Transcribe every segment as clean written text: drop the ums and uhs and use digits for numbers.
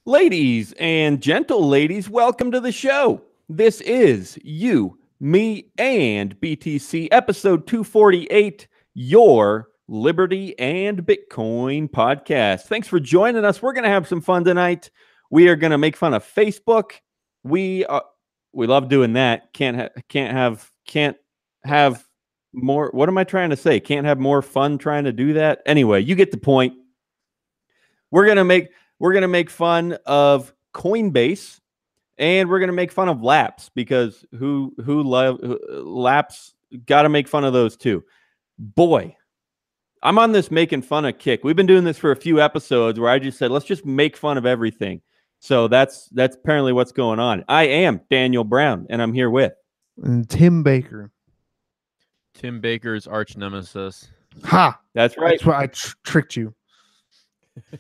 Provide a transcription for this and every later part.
Ladies and gentle ladies, welcome to the show. This is You, Me, and BTC, episode 248, your Liberty and Bitcoin podcast. Thanks for joining us. We're going to have some fun tonight. We are going to make fun of Facebook. We love doing that. Can't have more. What am I trying to say? Can't have more fun trying to do that. Anyway, you get the point. We're going to make fun of Coinbase, and we're gonna make fun of laps because who love laps? Got to make fun of those too. Boy, I'm on this making fun of kick. We've been doing this for a few episodes where I just said let's just make fun of everything. So that's apparently what's going on. I am Daniel Brown, and I'm here with Tim Baker. Tim Baker's arch nemesis. Ha! That's right. That's why I tricked you.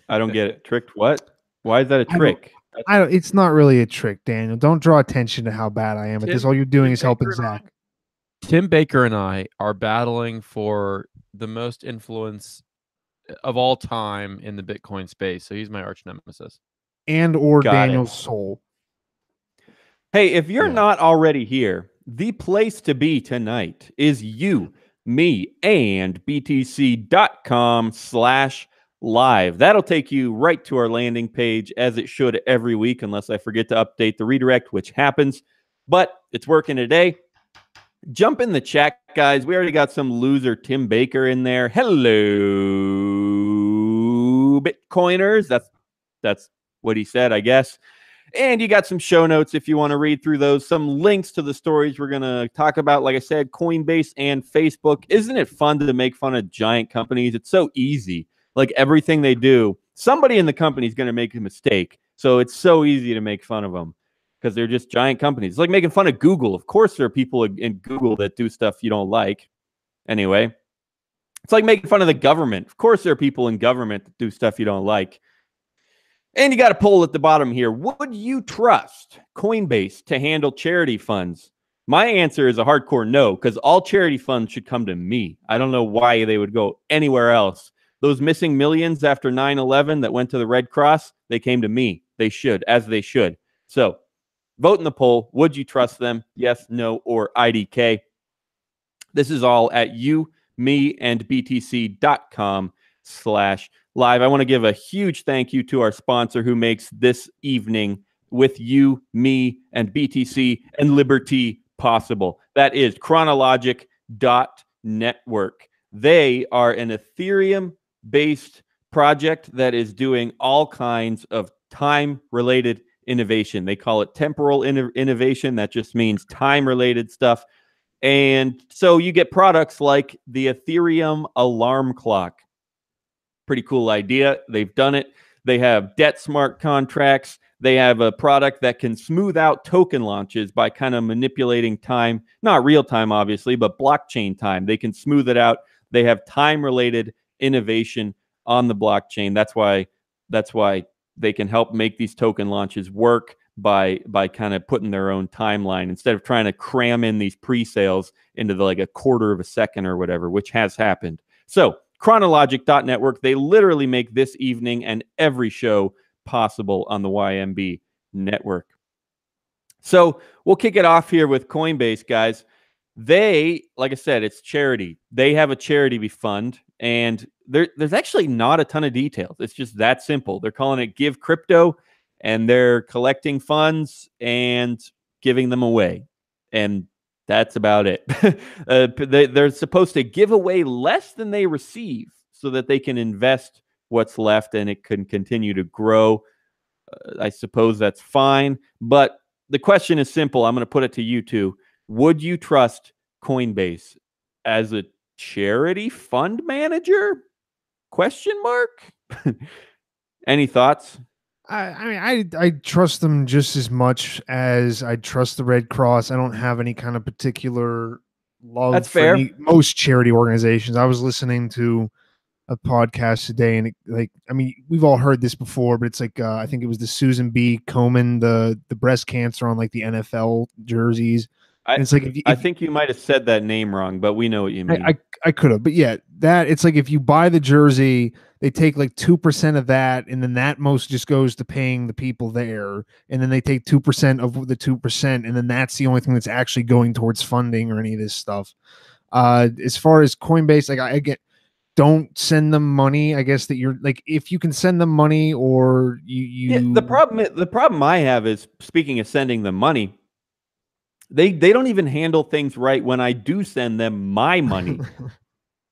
I don't get it. Tricked what? Why is that a trick? I don't. It's not really a trick, Daniel. Don't draw attention to how bad I am at this. All you're doing is helping Zach. Tim Baker and I are battling for the most influence of all time in the Bitcoin space. So he's my arch nemesis. Got Daniel's soul. Hey, if you're not already here, the place to be tonight is you, me, and BTC.com/live. That'll take you right to our landing page, as it should every week, unless I forget to update the redirect, which happens. But it's working today. Jump in the chat, guys. We already got some loser Tim Baker in there. Hello, Bitcoiners. That's what he said, I guess. And you got some show notes if you want to read through those. Some links to the stories we're going to talk about. Like I said, Coinbase and Facebook. Isn't it fun to make fun of giant companies? It's so easy. Like everything they do, somebody in the company is going to make a mistake. So it's so easy to make fun of them because they're just giant companies. It's like making fun of Google. Of course, there are people in Google that do stuff you don't like. Anyway, it's like making fun of the government. Of course, there are people in government that do stuff you don't like. And you got a poll at the bottom here. Would you trust Coinbase to handle charity funds? My answer is a hardcore no, because all charity funds should come to me. I don't know why they would go anywhere else. Those missing millions after 9/11 that went to the Red Cross, they came to me. They should, as they should. So vote in the poll. Would you trust them? Yes, no, or IDK. This is all at you, me, and BTC.com/live. I want to give a huge thank you to our sponsor who makes this evening with you, me, and BTC and Liberty possible. That is chronologic.network. They are an Ethereum-based project that is doing all kinds of time-related innovation. They call it temporal innovation. That just means time-related stuff. And so you get products like the Ethereum alarm clock. Pretty cool idea. They've done it. They have debt smart contracts. They have a product that can smooth out token launches by kind of manipulating time, not real time, obviously, but blockchain time. They can smooth it out. They have time-related innovation on the blockchain. That's why they can help make these token launches work by kind of putting their own timeline instead of trying to cram in these pre-sales into like a quarter of a second or whatever, which has happened. So chronologic.network, they literally make this evening and every show possible on the YMB network. So we'll kick it off here with Coinbase, guys. They, like I said, it's charity. They have a charity fund, and there's actually not a ton of details. It's just that simple. They're calling it Give Crypto, and they're collecting funds and giving them away. And that's about it. They're supposed to give away less than they receive so that they can invest what's left and it can continue to grow. I suppose that's fine. But the question is simple. I'm going to put it to you two. Would you trust Coinbase as a charity fund manager? Question mark? Any thoughts? I trust them just as much as I trust the Red Cross. I don't have any kind of particular love That's for fair. Most charity organizations. I was listening to a podcast today, and we've all heard this before, but it's like I think it was the Susan B. Komen, the breast cancer on like the NFL jerseys. And it's like I think you might have said that name wrong, but we know what you mean. I could have, but yeah, that it's like if you buy the jersey, they take like 2% of that, and then that most just goes to paying the people there, and then they take 2% of the 2%, and then that's the only thing that's actually going towards funding or any of this stuff. As far as Coinbase, like I get, don't send them money. I guess that you're like, if you can send them money, or Yeah, the problem I have is, speaking of sending them money, they don't even handle things right when I do send them my money.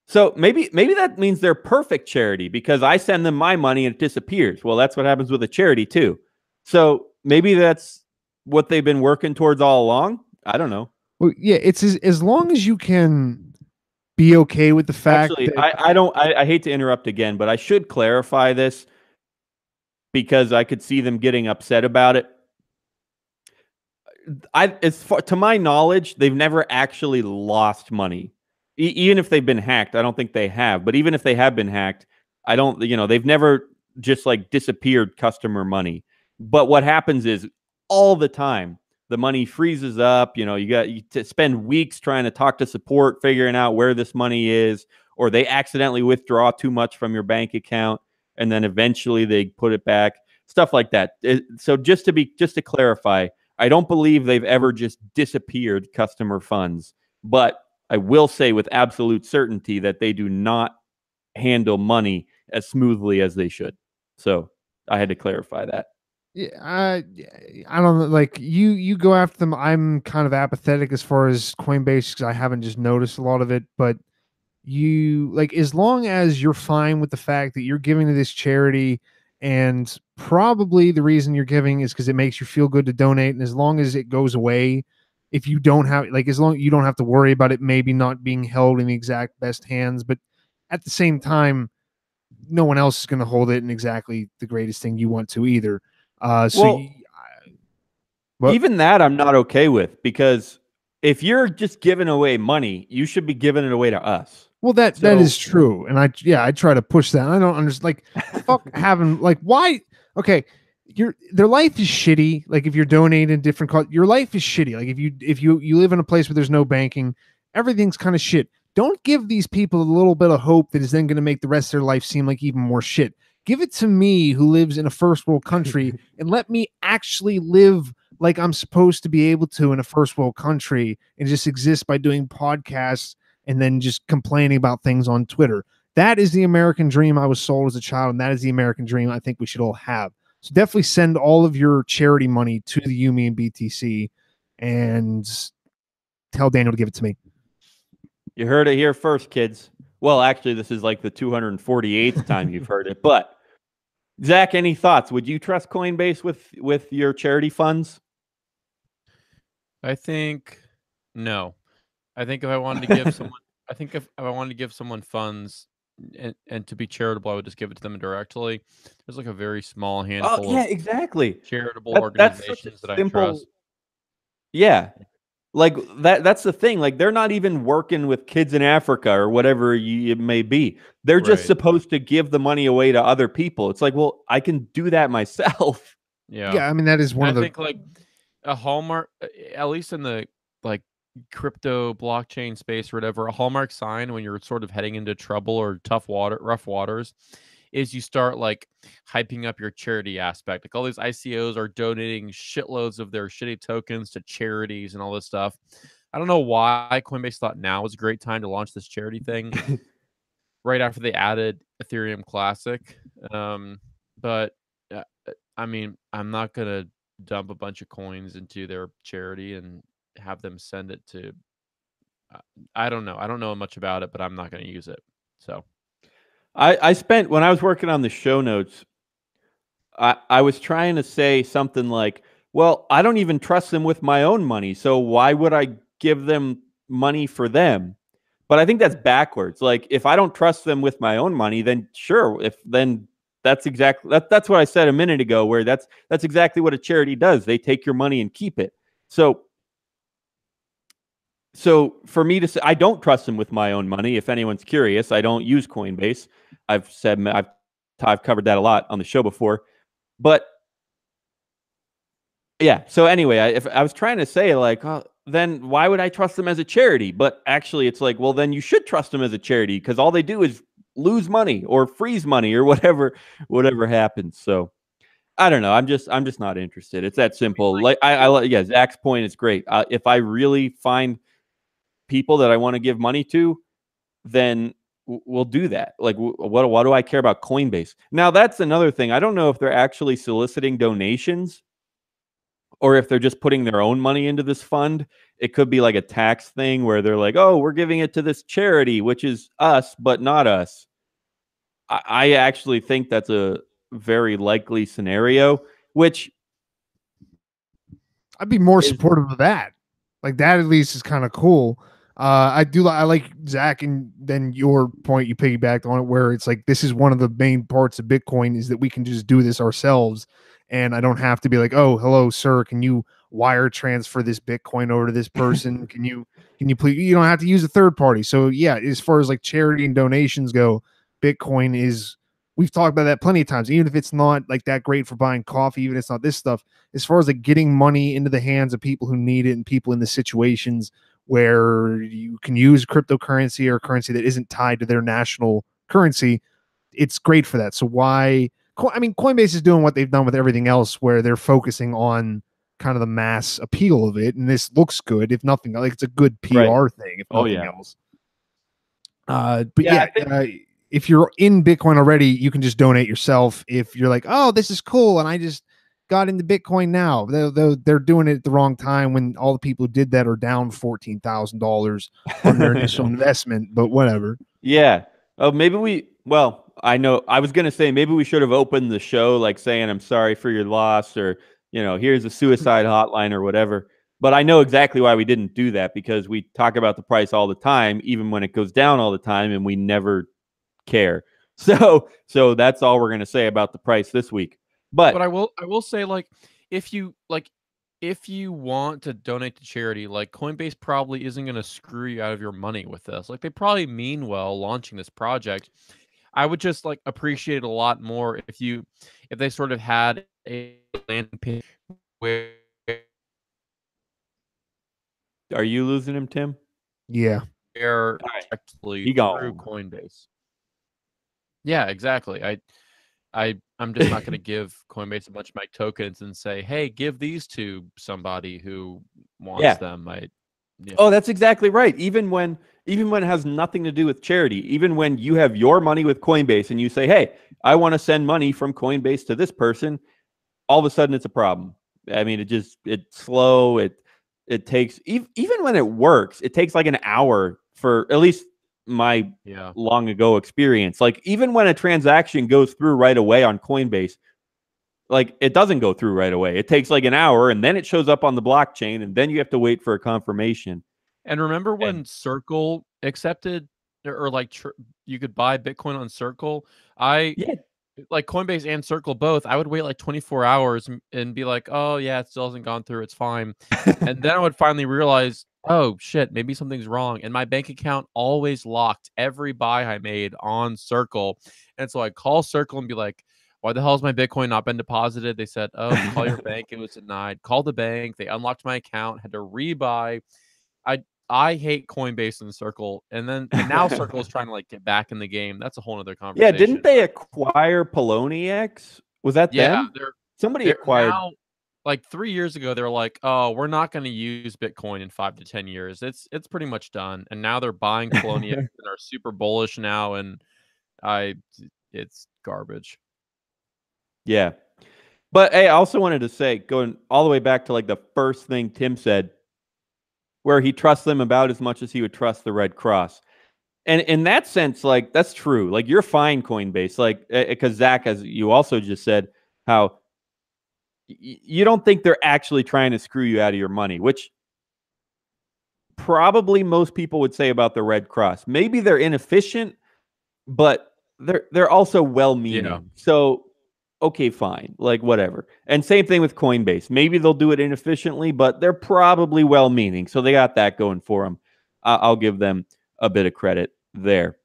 So maybe that means they're perfect charity because I send them my money and it disappears. Well, that's what happens with a charity too. So maybe that's what they've been working towards all along. I don't know. Well, yeah, it's as long as you can be okay with the fact Actually, that I hate to interrupt again, but I should clarify this because I could see them getting upset about it. As far to my knowledge, they've never actually lost money. Even if they've been hacked, I don't think they have. But even if they have been hacked, I don't, they've never just like disappeared customer money. But what happens is all the time, the money freezes up. You got to spend weeks trying to talk to support, figuring out where this money is, or they accidentally withdraw too much from your bank account, and then eventually they put it back. Stuff like that. So just to clarify, I don't believe they've ever just disappeared customer funds, but I will say with absolute certainty that they do not handle money as smoothly as they should. So I had to clarify that. yeah, I don't know. Like you go after them. I'm kind of apathetic as far as Coinbase because I haven't just noticed a lot of it. But you like, as long as you're fine with the fact that you're giving to this charity, and probably the reason you're giving is because it makes you feel good to donate, and as long as it goes away, if you don't have like, as long you don't have to worry about it maybe not being held in the exact best hands, but at the same time, no one else is going to hold it in exactly the greatest thing you want to either. Well, What? even that I'm not okay with, because if you're just giving away money, you should be giving it away to us. Well, that is true, and I try to push that. I don't understand, like, fuck having like, why? Okay, their life is shitty. Like, if you're donating different your life is shitty. Like, if you live in a place where there's no banking, everything's kind of shit. Don't give these people a little bit of hope that is then going to make the rest of their life seem like even more shit. Give it to me, who lives in a first world country, and let me actually live like I'm supposed to be able to in a first world country, and just exist by doing podcasts and then just complaining about things on Twitter. That is the American dream I was sold as a child, and that is the American dream I think we should all have. So definitely send all of your charity money to the Yumi and BTC, and tell Daniel to give it to me. You heard it here first, kids. Well, actually, this is like the 248th time you've heard it. But Zach, any thoughts? Would you trust Coinbase with your charity funds? I think no. I think if I wanted to give someone, if I wanted to give someone funds and to be charitable, I would just give it to them directly. There's like a very small handful Oh, yeah, of exactly. charitable organizations that I trust. Yeah. Like that's the thing. Like, they're not even working with kids in Africa or whatever it may be. They're just supposed to give the money away to other people. It's like, well, I can do that myself. Yeah, I mean, that is one of the. I think like a hallmark, at least in the like crypto blockchain space or whatever, a hallmark sign when you're sort of heading into trouble or rough waters, is you start like hyping up your charity aspect. Like, all these ICOs are donating shitloads of their shitty tokens to charities and all this stuff. I don't know why Coinbase thought now was a great time to launch this charity thing right after they added Ethereum Classic. But I mean, I'm not gonna dump a bunch of coins into their charity and have them send it to. I don't know. I don't know much about it, but I'm not going to use it. So I spent, when I was working on the show notes, I was trying to say something like, well, I don't even trust them with my own money, so why would I give them money for them? But I think that's backwards. Like, if I don't trust them with my own money, then sure. That's exactly that's what I said a minute ago, where that's exactly what a charity does. They take your money and keep it. So for me to say I don't trust them with my own money, if anyone's curious, I don't use Coinbase. I've covered that a lot on the show before. But yeah, so anyway, if I was trying to say, like, then why would I trust them as a charity? But actually, it's like, well, then you should trust them as a charity because all they do is lose money or freeze money or whatever happens. So I don't know. I'm just not interested. It's that simple. Like yeah, Zach's point is great. If I really find people that I want to give money to, then we'll do that. Like, what do I care about Coinbase? Now, that's another thing. I don't know if they're actually soliciting donations or if they're just putting their own money into this fund. It could be like a tax thing where they're like, oh, we're giving it to this charity, which is us, but not us. I actually think that's a very likely scenario, which I'd be more supportive of that. Like that at least is kind of cool. I like Zach, and then your point you piggybacked on it where it's like this is one of the main parts of Bitcoin is that we can just do this ourselves, and I don't have to be like, oh, hello, sir, can you wire transfer this Bitcoin over to this person? Can you please? You don't have to use a third party. So yeah, as far as like charity and donations go, Bitcoin is. We've talked about that plenty of times. Even if it's not like that great for buying coffee, even if it's not this stuff. As far as like getting money into the hands of people who need it and people in the situations where you can use cryptocurrency or currency that isn't tied to their national currency, it's great for that. So why? I mean, Coinbase is doing what they've done with everything else, where they're focusing on kind of the mass appeal of it, and this looks good. If nothing, like it's a good PR thing. If nothing else. But yeah, if you're in Bitcoin already, you can just donate yourself. If you're like, oh, this is cool, and I just got into Bitcoin now, they're doing it at the wrong time when all the people who did that are down $14,000 from their initial investment. But whatever. Yeah. Oh, maybe I know I was gonna say maybe we should have opened the show like saying I'm sorry for your loss or here's a suicide hotline or whatever. But I know exactly why we didn't do that because we talk about the price all the time, even when it goes down all the time, and we never care. So that's all we're gonna say about the price this week. But I will say if you want to donate to charity, like Coinbase probably isn't going to screw you out of your money with this. Like they probably mean well launching this project. I would just appreciate it a lot more if they sort of had a landing page where. Are you losing him, Tim? Yeah. Directly through Coinbase. Yeah, exactly. I'm just not going to give Coinbase a bunch of my tokens and say, "Hey, give these to somebody who wants them." Oh, that's exactly right. Even when it has nothing to do with charity, even when you have your money with Coinbase and you say, "Hey, I want to send money from Coinbase to this person," all of a sudden it's a problem. I mean, it's slow. It takes even when it works, it takes like an hour for at least my long ago experience. Like even when a transaction goes through right away on Coinbase, like it doesn't go through right away. It takes like an hour and then it shows up on the blockchain and then you have to wait for a confirmation. And remember when Circle accepted or you could buy Bitcoin on Circle? Like Coinbase and Circle both, I would wait like 24 hours and be like, oh yeah, it still hasn't gone through. It's fine. And then I would finally realize, oh shit, maybe something's wrong. And my bank account always locked every buy I made on Circle. And so I call Circle and be like, why the hell has my Bitcoin not been deposited? They said, oh, call your bank. It was denied. Call the bank. They unlocked my account, had to rebuy. I hate Coinbase and Circle, and now Circle is trying to get back in the game. That's a whole other conversation. Yeah, didn't they acquire Poloniex? Was that them? Somebody acquired. Now, 3 years ago, they were like, "Oh, we're not going to use Bitcoin in 5 to 10 years. It's pretty much done." And now they're buying Poloniex and are super bullish now, and it's garbage. Yeah, but hey, I also wanted to say, going all the way back to the first thing Tim said, where he trusts them about as much as he would trust the Red Cross. And in that sense, that's true. You're fine, Coinbase, because Zach, as you also just said, how you don't think they're actually trying to screw you out of your money, which probably most people would say about the Red Cross. Maybe they're inefficient, but they're also well-meaning. Yeah. So, okay, fine, whatever. And same thing with Coinbase. Maybe they'll do it inefficiently, but they're probably well-meaning. So they got that going for them. I'll give them a bit of credit there.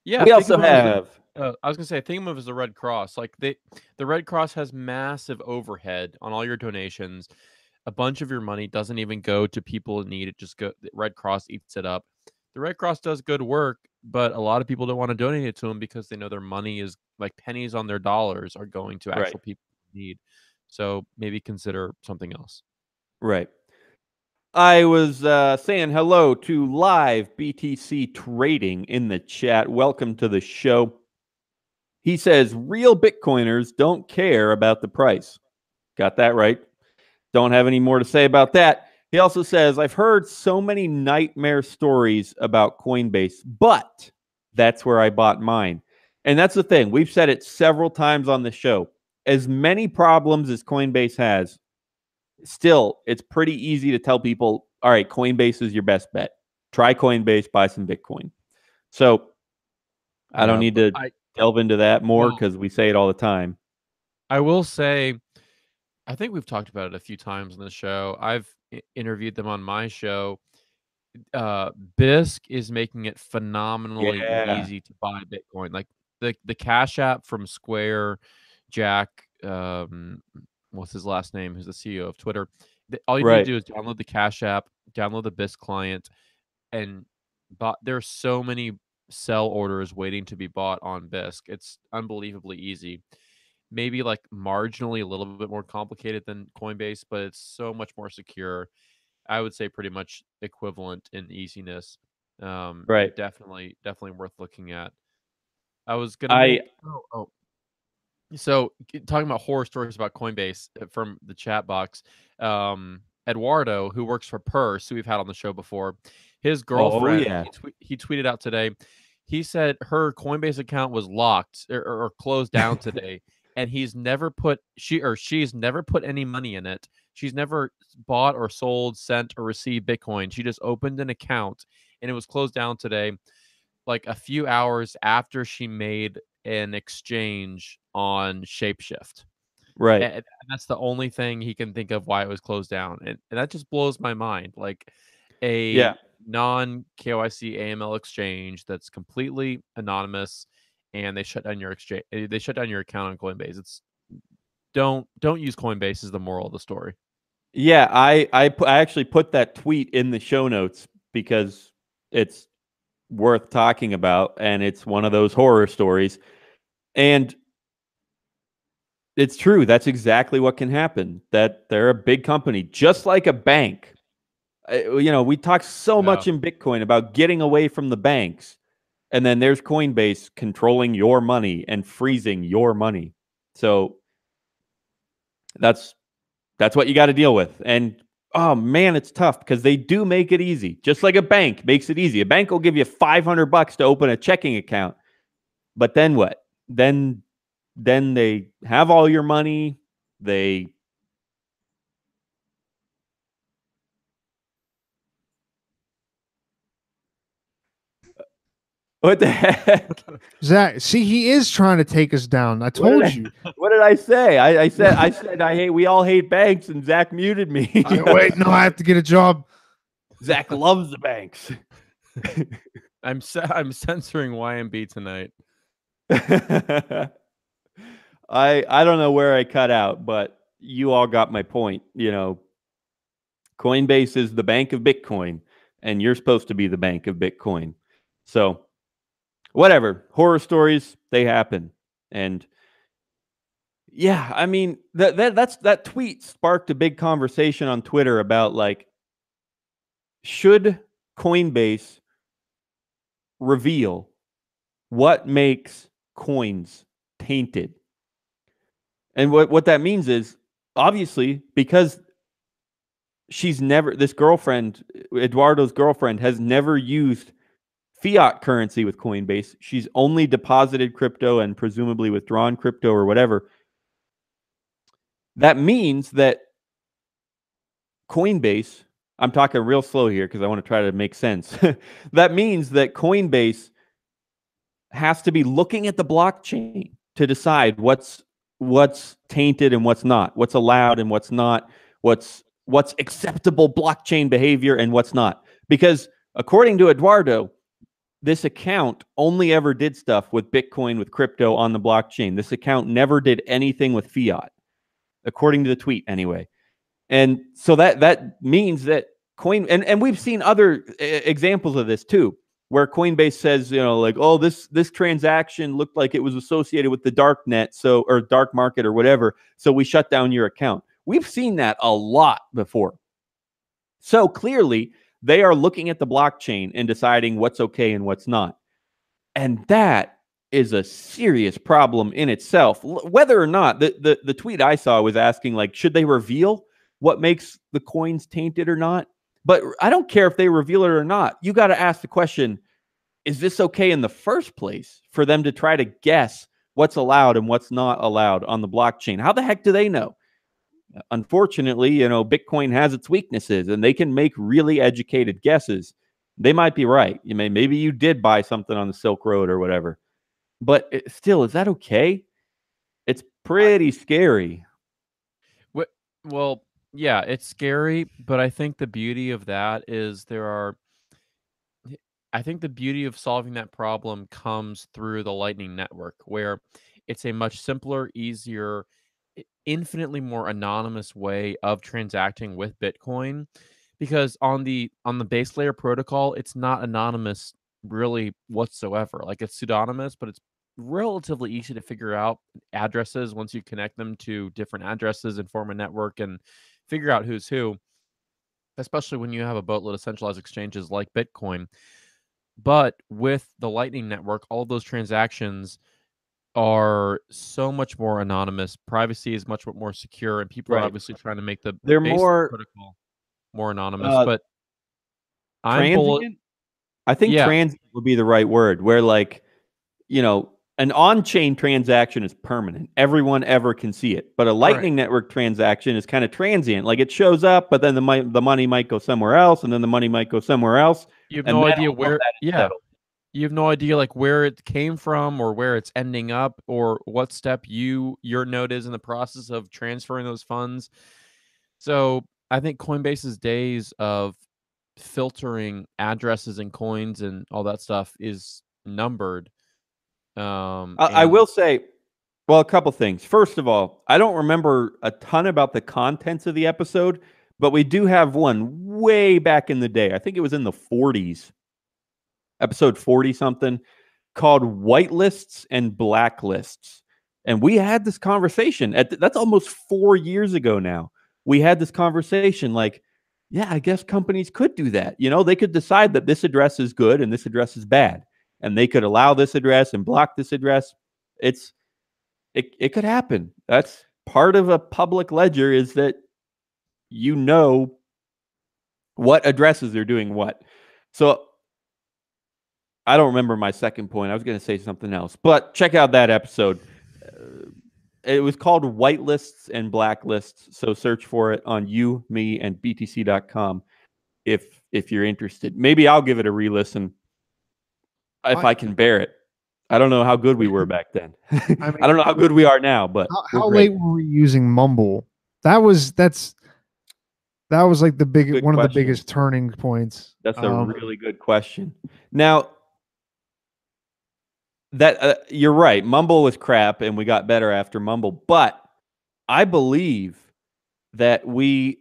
Yeah, we also have. I was gonna say, think of them as the Red Cross. The Red Cross has massive overhead on all your donations. a bunch of your money doesn't even go to people in need. It just go the Red Cross eats it up. The Red Cross does good work, but a lot of people don't want to donate it to them because they know their money is like pennies on their dollars are going to actual people in need. So maybe consider something else. Right. I was saying hello to live BTC trading in the chat. Welcome to the show. He says real Bitcoiners don't care about the price. Got that right. Don't have any more to say about that. He also says, I've heard so many nightmare stories about Coinbase, but that's where I bought mine. And that's the thing. We've said it several times on the show. As many problems as Coinbase has, still, it's pretty easy to tell people, all right, Coinbase is your best bet. Try Coinbase, buy some Bitcoin. So I don't need to delve into that more because we say it all the time. I will say, I think we've talked about it a few times on the show. I've interviewed them on my show. Bisq is making it phenomenally easy to buy Bitcoin. Like the Cash App from Square, Jack, what's his last name? Who's the CEO of Twitter? All you need to do is download the Cash App, download the Bisq client, and there's so many sell orders waiting to be bought on Bisq. It's unbelievably easy. Maybe like marginally a little bit more complicated than Coinbase, but it's so much more secure. I would say pretty much equivalent in easiness. Definitely worth looking at. I was gonna So talking about horror stories about Coinbase from the chat box, Eduardo, who works for Purse, who we've had on the show before, his girlfriend, he tweeted out today. He said her Coinbase account was locked or closed down today, and she's never put any money in it. She's never bought or sold, sent or received Bitcoin. She just opened an account, and it was closed down today, like a few hours after she made an exchange on Shapeshift. Right. And that's the only thing he can think of why it was closed down. And that just blows my mind. Like a non-KYC AML exchange that's completely anonymous, and they shut down your exchange. They shut down your account on Coinbase. It's don't use Coinbase is the moral of the story. Yeah, I actually put that tweet in the show notes because it's worth talking about, and it's one of those horror stories. And it's true. That's exactly what can happen. That they're a big company, just like a bank. We talk so much in Bitcoin about getting away from the banks, and then there's Coinbase controlling your money and freezing your money. So that's what you got to deal with. And oh man, it's tough because they do make it easy, just like a bank makes it easy. A bank will give you $500 to open a checking account, but then what? Then they have all your money. What the heck? Zach, see, he is trying to take us down. I told you. What did I say? I said we all hate banks, and Zach muted me. Wait, no, I have to get a job. Zach loves the banks. I'm censoring YMB tonight. I don't know where I cut out, but you all got my point. Coinbase is the bank of Bitcoin, and you're supposed to be the bank of Bitcoin. So whatever, horror stories, they happen. And yeah, I mean, that tweet sparked a big conversation on Twitter about, like, should Coinbase reveal what makes coins tainted? And what that means is, obviously, because this girlfriend, Eduardo's girlfriend, has never used fiat currency with Coinbase. She's only deposited crypto and presumably withdrawn crypto or whatever. That means that Coinbase, I'm talking real slow here because I want to try to make sense. That means that Coinbase has to be looking at the blockchain to decide what's tainted and what's not, what's allowed and what's not, what's acceptable blockchain behavior and what's not. Because according to Eduardo, this account only ever did stuff with Bitcoin, with crypto on the blockchain. This account never did anything with fiat, according to the tweet anyway. And so that means that and we've seen other examples of this too, where Coinbase says, like, oh, this transaction looked like it was associated with the dark net, or dark market or whatever, so we shut down your account. We've seen that a lot before. So clearly, they are looking at the blockchain and deciding what's okay and what's not. And that is a serious problem in itself. Whether or not, the tweet I saw was asking, like, should they reveal what makes the coins tainted or not? But I don't care if they reveal it or not. You got to ask the question, is this okay in the first place for them to try to guess what's allowed and what's not allowed on the blockchain? How the heck do they know? Unfortunately, Bitcoin has its weaknesses, and they can make really educated guesses. They might be right. Maybe you did buy something on the Silk Road or whatever. But still, is that okay? It's pretty scary. Well, yeah, it's scary, but I think the beauty of that is I think the beauty of solving that problem comes through the Lightning Network, where it's a much simpler, easier, infinitely more anonymous way of transacting with Bitcoin. Because on the base layer protocol, it's not anonymous really whatsoever. Like, it's pseudonymous, but it's relatively easy to figure out addresses once you connect them to different addresses and form a network and figure out who's who, especially when you have a boatload of centralized exchanges like Bitcoin. But with the Lightning Network, all of those transactions are so much more anonymous. Privacy is much more secure, and people are obviously trying to make the They're base more protocol more anonymous. But I'm transient. I think transient would be the right word, where, like, an on-chain transaction is permanent. Everyone ever can see it. But a Lightning Network transaction is kind of transient. Like, it shows up, but then the money might go somewhere else, and then the money might go somewhere else. You have no idea where. Yeah. You have no idea, like, where it came from or where it's ending up or what step your node is in the process of transferring those funds. So I think Coinbase's days of filtering addresses and coins and all that stuff is numbered. I will say, well, a couple things. First of all, I don't remember a ton about the contents of the episode, but we do have one way back in the day. I think it was in the 40s, episode 40 something, called Whitelists and Blacklists. And we had this conversation. That's almost 4 years ago now. We had this conversation like, yeah, I guess companies could do that. They could decide that this address is good and this address is bad. And they could allow this address and block this address. It could happen. That's part of a public ledger, is that what addresses are doing what. So I don't remember my second point. I was going to say something else, but check out that episode. It was called Whitelists and Blacklists. So search for it on you, me, and btc.com if you're interested. Maybe I'll give it a re-listen if I can bear it. I don't know how good we were back then. I don't know how good we are now, but how late were we using Mumble? That was like one of the biggest turning points. That's a really good question. Now, that you're right. Mumble was crap, and we got better after Mumble. But I believe that we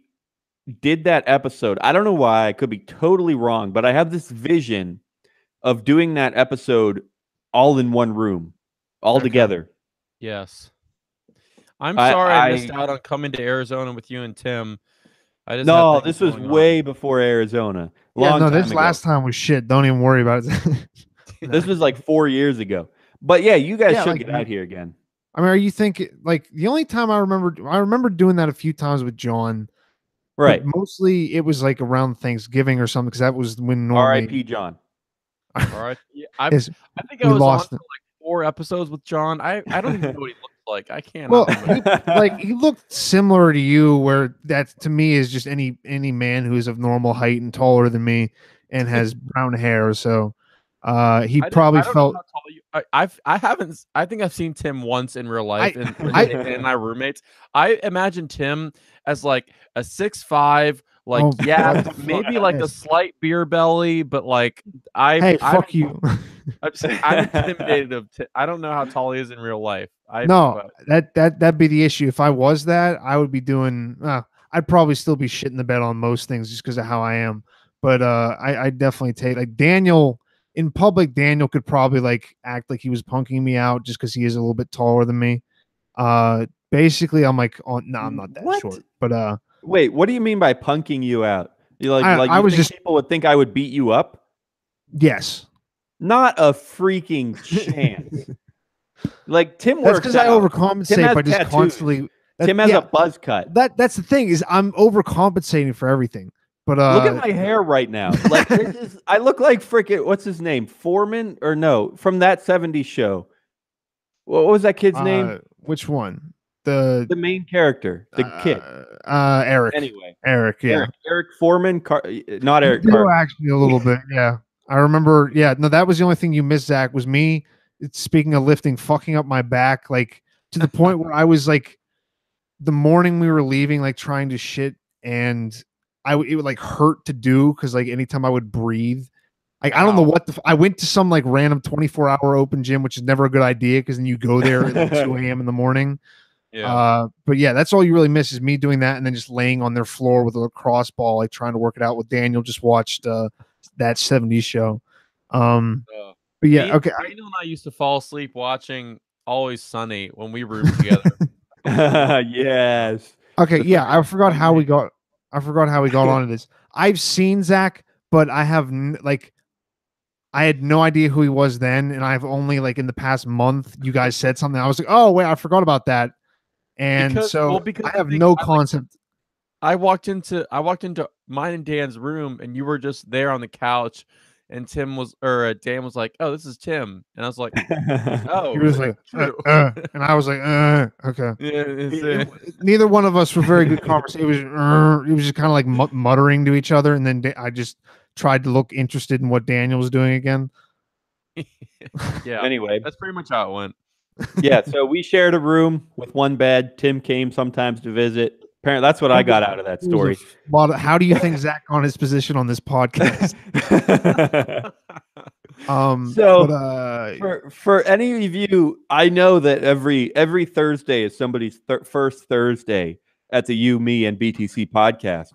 did that episode. I don't know why. I could be totally wrong, but I have this vision of doing that episode all in one room, all together. Yes. I'm sorry I missed out on coming to Arizona with you and Tim. This was way before Arizona. This last time was shit. Don't even worry about it. This was like 4 years ago. But yeah, you guys should get out here again. I mean, are you thinking, like, the only time I remember doing that a few times with John. Right. Mostly it was like around Thanksgiving or something, because that was when normally. R.I.P. John. All right. Yeah, I think I was on for like 4 episodes with John. I don't even know what he looks like. I can't. Well, he looked similar to you, where that to me is just any man who is of normal height and taller than me and has brown hair. So he probably felt. I think I've seen Tim once in real life and my roommates. I imagine Tim as like a 6'5", like maybe like a slight beer belly, but like fuck you. I'm intimidated of. I don't know how tall he is in real life. That'd be the issue. If I was that, I would be doing. I'd probably still be shitting the bed on most things just because of how I am. But I definitely take like Daniel in public. Daniel could probably like act like he was punking me out just because he is a little bit taller than me. Basically, I'm like, oh no, I'm not that What? short. But Wait, what do you mean by punking you out? You I you was think just people would think I would beat you up? yes. Not a freaking chance. Like Tim That's works because I out. Tim overcompensate has by just tattoos. constantly. Tim has a buzz cut. That's the thing is I'm overcompensating for everything. But Look at my hair right now. Like this is I look like freaking what's his name? Foreman or no, from that 70s show. What was that kid's name? Which one? The main character, the kid. Eric. Anyway. Eric, yeah. Eric Foreman, not Eric You do Carter. actually a little bit, yeah. I remember, yeah. No, that was the only thing you missed, Zach, was me. Speaking of lifting, fucking up my back, like to the point where I was like, the morning we were leaving, like trying to shit, and it would like hurt to do because like anytime I would breathe, like I don't know what I went to some like random 24-hour open gym, which is never a good idea because then you go there at like 2 a.m. in the morning. Yeah. But yeah, that's all you really miss is me doing that and then just laying on their floor with a lacrosse ball, like trying to work it out with Daniel. Just watched that 70s show. But yeah, okay. Daniel and I used to fall asleep watching Always Sunny when we roomed together. Yes. Okay, yeah, I forgot how we got onto this. I've seen Zach, but I have I had no idea who he was then, and I've only like in the past month you guys said something. I was like, oh wait, I forgot about that. And because I have no concept. I walked into mine and Dan's room, and you were just there on the couch, and Dan was like, "Oh, this is Tim," and I was like, "Oh," he was like, and I was like, okay. Yeah, Neither one of us were very good conversation. It was just kind of like muttering to each other, and then I just tried to look interested in what Daniel was doing again. Yeah. Anyway, that's pretty much how it went. Yeah, so we shared a room with one bed. Tim came sometimes to visit. Apparently, that's what I got out of that story. How do you think Zach got his position on this podcast? For any of you, I know that every Thursday is somebody's first Thursday at the You, Me, and BTC podcast.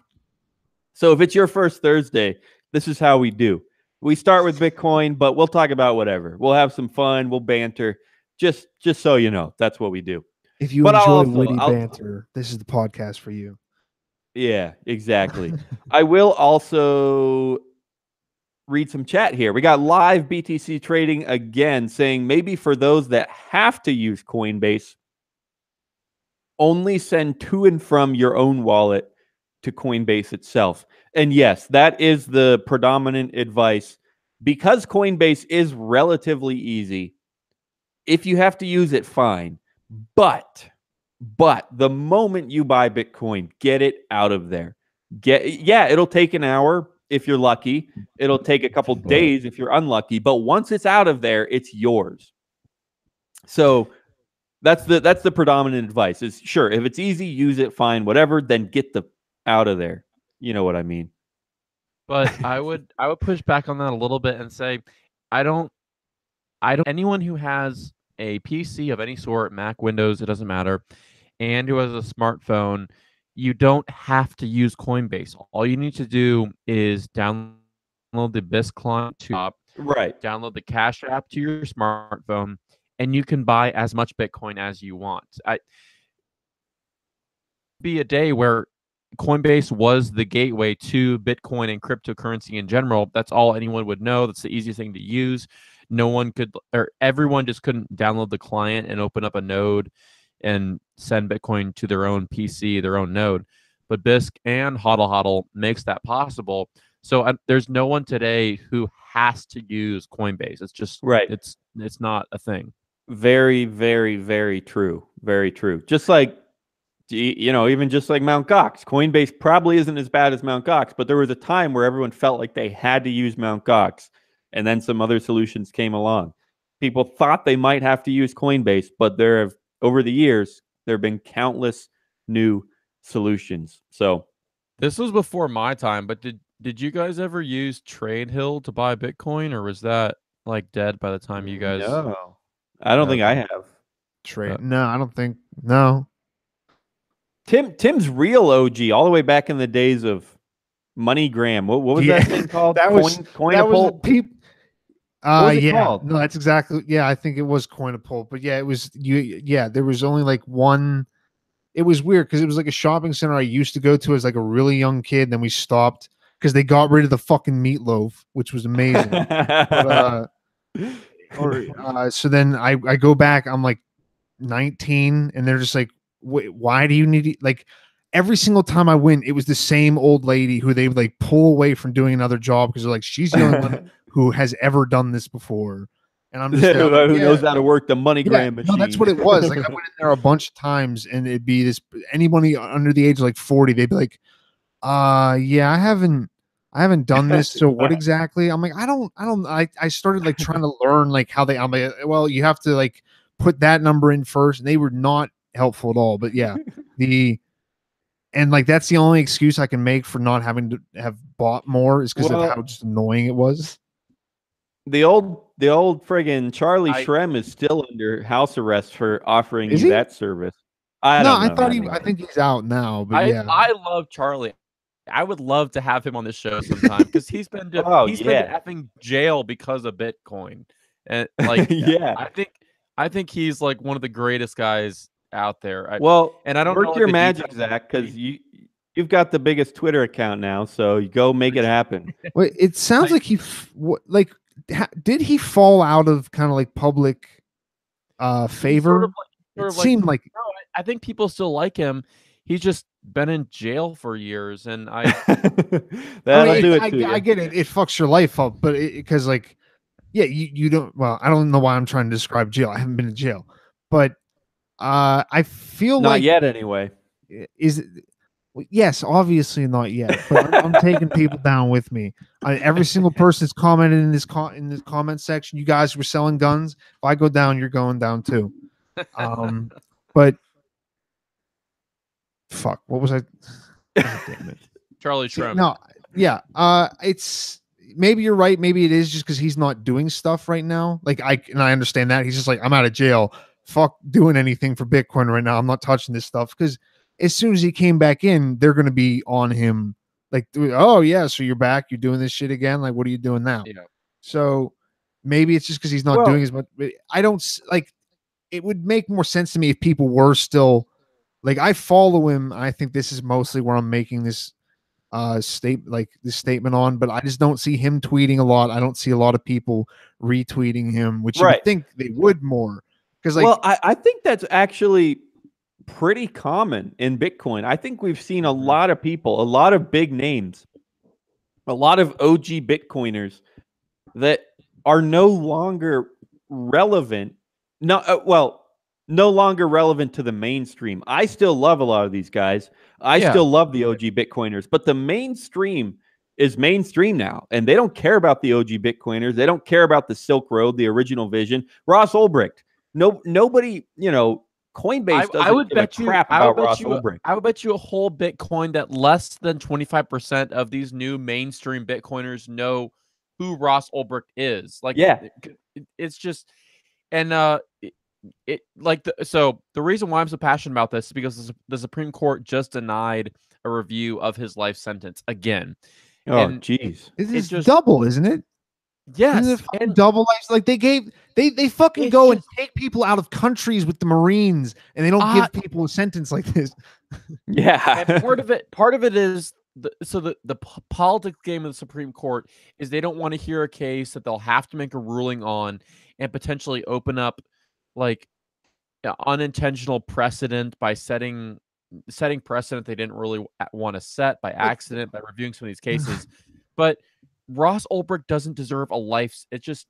So if it's your first Thursday, this is how we do. We start with Bitcoin, but we'll talk about whatever. We'll have some fun. We'll banter. Just so you know, that's what we do. If you enjoy witty banter, this is the podcast for you. Yeah, exactly. I will also read some chat here. We got live BTC trading again saying maybe for those that have to use Coinbase, only send to and from your own wallet to Coinbase itself. And yes, that is the predominant advice because Coinbase is relatively easy. If you have to use it, fine. But the moment you buy Bitcoin, get it out of there. It'll take an hour if you're lucky. It'll take a couple days if you're unlucky. But once it's out of there, it's yours. So that's the predominant advice. Is sure if it's easy, use it, fine, whatever. Then get the out of there. You know what I mean. But I would push back on that a little bit and say, I don't. Anyone who has a PC of any sort, Mac, Windows, it doesn't matter, and who has a smartphone, you don't have to use Coinbase. All you need to do is download the BIS client to download the Cash app to your smartphone, and you can buy as much Bitcoin as you want. Be a day where Coinbase was the gateway to Bitcoin and cryptocurrency in general. That's all anyone would know. That's the easiest thing to use. No one could, or everyone just couldn't download the client and open up a node and send Bitcoin to their own PC, their own node. But BISC and HODL makes that possible. So there's no one today who has to use Coinbase. It's just It's not a thing. Very, very, very true. Very true. Just like, even just like Mt. Gox, Coinbase probably isn't as bad as Mt. Gox, but there was a time where everyone felt like they had to use Mt. Gox, and then some other solutions came along. People thought they might have to use Coinbase, but over the years, there have been countless new solutions. So this was before my time, but did you guys ever use TradeHill to buy Bitcoin, or was that like dead by the time you guys? No, I don't think I have. No, I don't think. No. Tim's real OG, all the way back in the days of MoneyGram. What was that thing called? That was people. What was it yeah, called? no, that's exactly. Yeah, I think it was Coin a Pull, but yeah, it was you. Yeah, there was only like one. It was weird because it was like a shopping center I used to go to as like a really young kid. Then we stopped because they got rid of the fucking meatloaf, which was amazing. But so then I go back. I'm like 19, and they're just like, wait, why do you need like? Every single time I went, it was the same old lady who they would like pull away from doing another job because they're like, she's the only one who has ever done this before. And I'm just there, like, who knows how to work the MoneyGram machine. No, that's what it was. Like I went in there a bunch of times, and it'd be this anybody under the age of like 40, they'd be like, yeah, I haven't done this. So what exactly? I'm like, I started like trying to learn like how I'm like, well, you have to like put that number in first, and they were not helpful at all. But yeah, and like that's the only excuse I can make for not having to have bought more is because of how just annoying it was. The old friggin' Charlie Shrem is still under house arrest for offering you that service. I don't know. I think he's out now, but I love Charlie. I would love to have him on this show sometime because he's been been effing jail because of Bitcoin. And like I think he's like one of the greatest guys out there. And I don't know your magic, Zach, because you've got the biggest Twitter account now, so you go make it happen. Well, it sounds like he did he fall out of kind of like public favor? It seemed like no, I think people still like him. He's just been in jail for years, and I get it. It fucks your life up, but because like, yeah, you don't. Well, I don't know why I'm trying to describe jail. I haven't been in jail, but I feel not like yet anyway. Is it? Yes, obviously not yet, but I'm taking people down with me. Every single person that's commented in this comment section, you guys were selling guns. If I go down, you're going down too. But fuck, what was I? God damn it, Charlie Shrem. No, yeah. It's maybe you're right. Maybe it is just because he's not doing stuff right now. Like I understand that he's just like, I'm out of jail. Fuck doing anything for Bitcoin right now. I'm not touching this stuff because as soon as he came back in, they're going to be on him. Like, oh yeah, so you're back. You're doing this shit again. Like, what are you doing now? Yeah. So maybe it's just because he's not doing as much. I don't like. It would make more sense to me if people were still like, I follow him. I think this is mostly where I'm making this statement on, but I just don't see him tweeting a lot. I don't see a lot of people retweeting him, which you would think they would more. Because like, I think that's actually pretty common in Bitcoin. I think we've seen a lot of people, a lot of big names, a lot of OG Bitcoiners that are no longer relevant. No longer relevant to the mainstream. I still love a lot of these guys. I still love the OG Bitcoiners, but the mainstream is mainstream now, and they don't care about the OG Bitcoiners. They don't care about the Silk Road, the original vision. Ross Ulbricht. Nobody, Coinbase doesn't give a crap about Ross Ulbricht. I would bet you a whole Bitcoin that less than 25% of these new mainstream Bitcoiners know who Ross Ulbricht is. Like, it's just, and so the reason why I'm so passionate about this is because the Supreme Court just denied a review of his life sentence again. Oh, jeez. It's just double, isn't it? Yes, and double life. Like they fucking go and take people out of countries with the Marines, and they don't give people a sentence like this. Yeah, and part of it is the politics game of the Supreme Court is they don't want to hear a case that they'll have to make a ruling on and potentially open up like unintentional precedent by setting precedent they didn't really want to set by accident by reviewing some of these cases. But Ross Ulbricht doesn't deserve a life. It's just,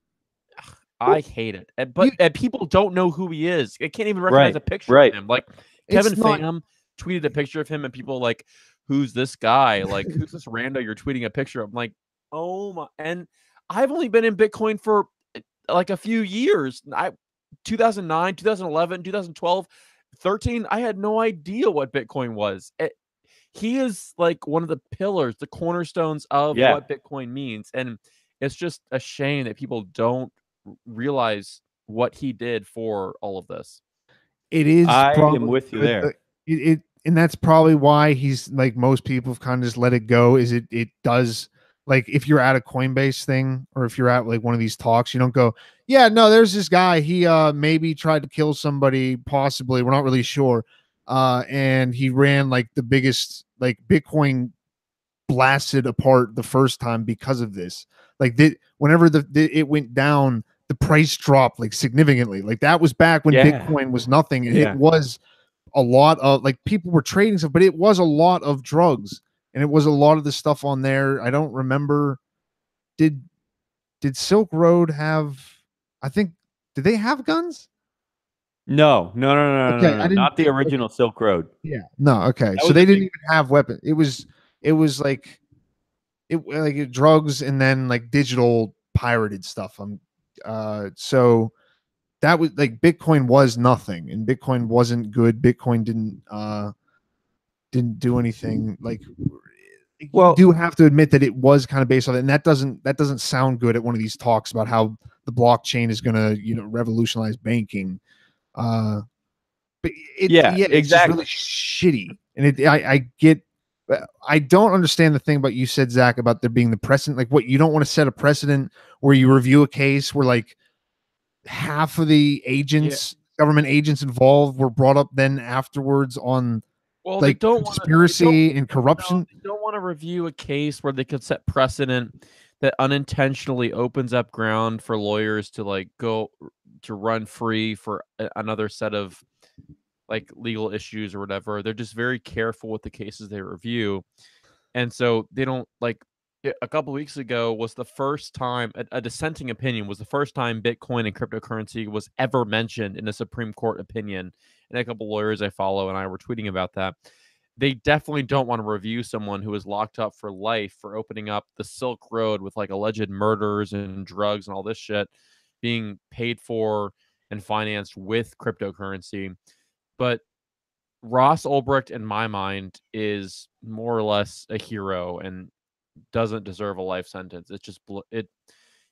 I hate it. And people don't know who he is. They can't even recognize a picture of him. Like Kevin Pham tweeted a picture of him, and people like, who's this guy? Like, who's this rando you're tweeting a picture of? I'm like, oh my! And I've only been in Bitcoin for like a few years. 2009, 2011, 2012, 13. I had no idea what Bitcoin was. He is like one of the pillars, the cornerstones of what Bitcoin means. And it's just a shame that people don't realize what he did for all of this. It is. I am with you there. and that's probably why he's like most people have kind of just let it go. Is it does, like, if you're at a Coinbase thing or if you're at like one of these talks, you don't go, yeah, no, there's this guy, he maybe tried to kill somebody, possibly, we're not really sure, and he ran like the biggest, like, Bitcoin blasted apart the first time because of this. Like, whenever it went down, the price dropped like significantly. Like, that was back when Bitcoin was nothing, and it was a lot of, like, people were trading stuff, but it was a lot of drugs, and it was a lot of the stuff on there. I don't remember. Did Silk Road have? I think, did they have guns? No, Okay, I didn't. not the original Silk Road. Yeah, no. Okay, so they didn't even have weapons. It was like drugs and then like digital pirated stuff. So that was like, Bitcoin was nothing, and Bitcoin wasn't good. Bitcoin didn't do anything. Like, well, you do have to admit that it was kind of based on it, and that doesn't sound good at one of these talks about how the blockchain is going to, you know, revolutionize banking. But it's exactly. just really shitty, and I get. I don't understand the thing about, you said, Zach, about there being the precedent. Like, what, you don't want to set a precedent where you review a case where like half of the agents, government agents involved, were brought up then afterwards on, well, like, they don't conspiracy and corruption. They don't want to review a case where they could set precedent that unintentionally opens up ground for lawyers to like go to run free for another set of like legal issues or whatever. They're just very careful with the cases they review. And so they don't, like, a couple weeks ago was the first time a dissenting opinion was the first time Bitcoin and cryptocurrency was ever mentioned in a Supreme Court opinion. And a couple lawyers I follow and I were tweeting about that. They definitely don't want to review someone who is locked up for life for opening up the Silk Road with like alleged murders and drugs and all this shit being paid for and financed with cryptocurrency. But Ross Ulbricht, in my mind, is more or less a hero and doesn't deserve a life sentence. It's just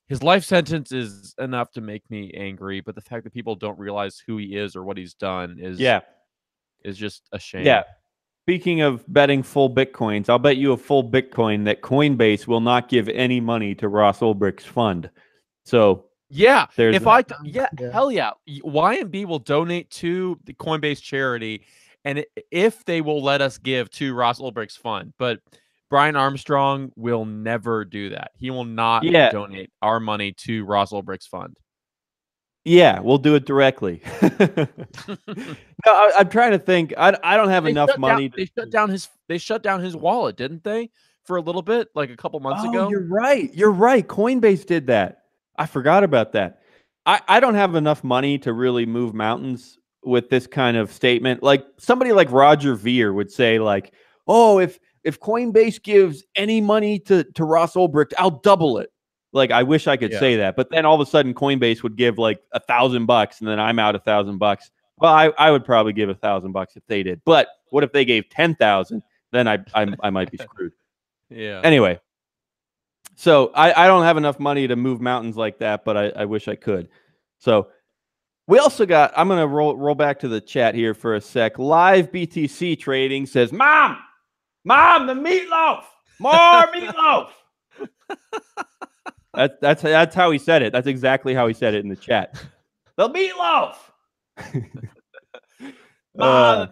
his life sentence is enough to make me angry, but the fact that people don't realize who he is or what he's done is just a shame. Yeah. Speaking of betting full Bitcoins, I'll bet you a full Bitcoin that Coinbase will not give any money to Ross Ulbricht's fund. So yeah, there's hell yeah, YMB will donate to the Coinbase charity, and if they will let us give to Ross Ulbricht's fund. But Brian Armstrong will never do that. He will not donate our money to Ross Ulbricht's fund. Yeah, we'll do it directly. No, I'm trying to think. I don't have enough money. They shut down his wallet, didn't they? For a little bit, like a couple months ago. You're right. Coinbase did that. I forgot about that. I don't have enough money to really move mountains with this kind of statement. Like, somebody like Roger Ver would say, like, oh, if Coinbase gives any money to Ross Ulbricht, I'll double it. Like, I wish I could say that, but then all of a sudden Coinbase would give like $1,000 and then I'm out $1,000. Well, I would probably give $1,000 if they did. But what if they gave 10,000? Then I might be screwed. Yeah. Anyway, so I don't have enough money to move mountains like that, but I wish I could. So we also got, I'm going to roll back to the chat here for a sec. Live BTC Trading says, Mom, the meatloaf, more meatloaf. That's how he said it. That's exactly how he said it in the chat. The meatloaf. The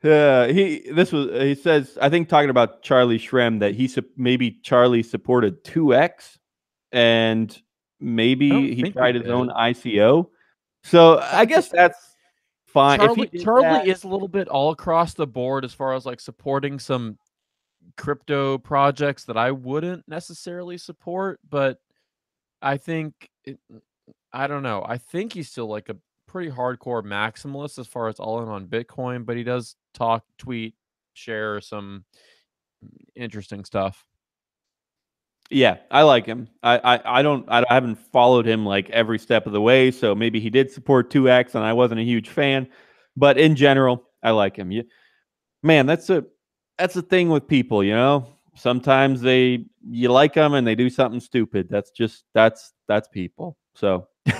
meatloaf. He says, I think, talking about Charlie Shrem, that maybe Charlie supported 2X and maybe he tried his own ICO. So I guess that's fine. Charlie is a little bit all across the board as far as like supporting some crypto projects that I wouldn't necessarily support, but I think I don't know. I think he's still like a pretty hardcore maximalist as far as all in on Bitcoin, but he does tweet, share some interesting stuff. Yeah, I like him. I haven't followed him like every step of the way, so maybe he did support 2X and I wasn't a huge fan, but in general, I like him. Man, that's the thing with people, you know. Sometimes you like them and they do something stupid. That's people. So yeah.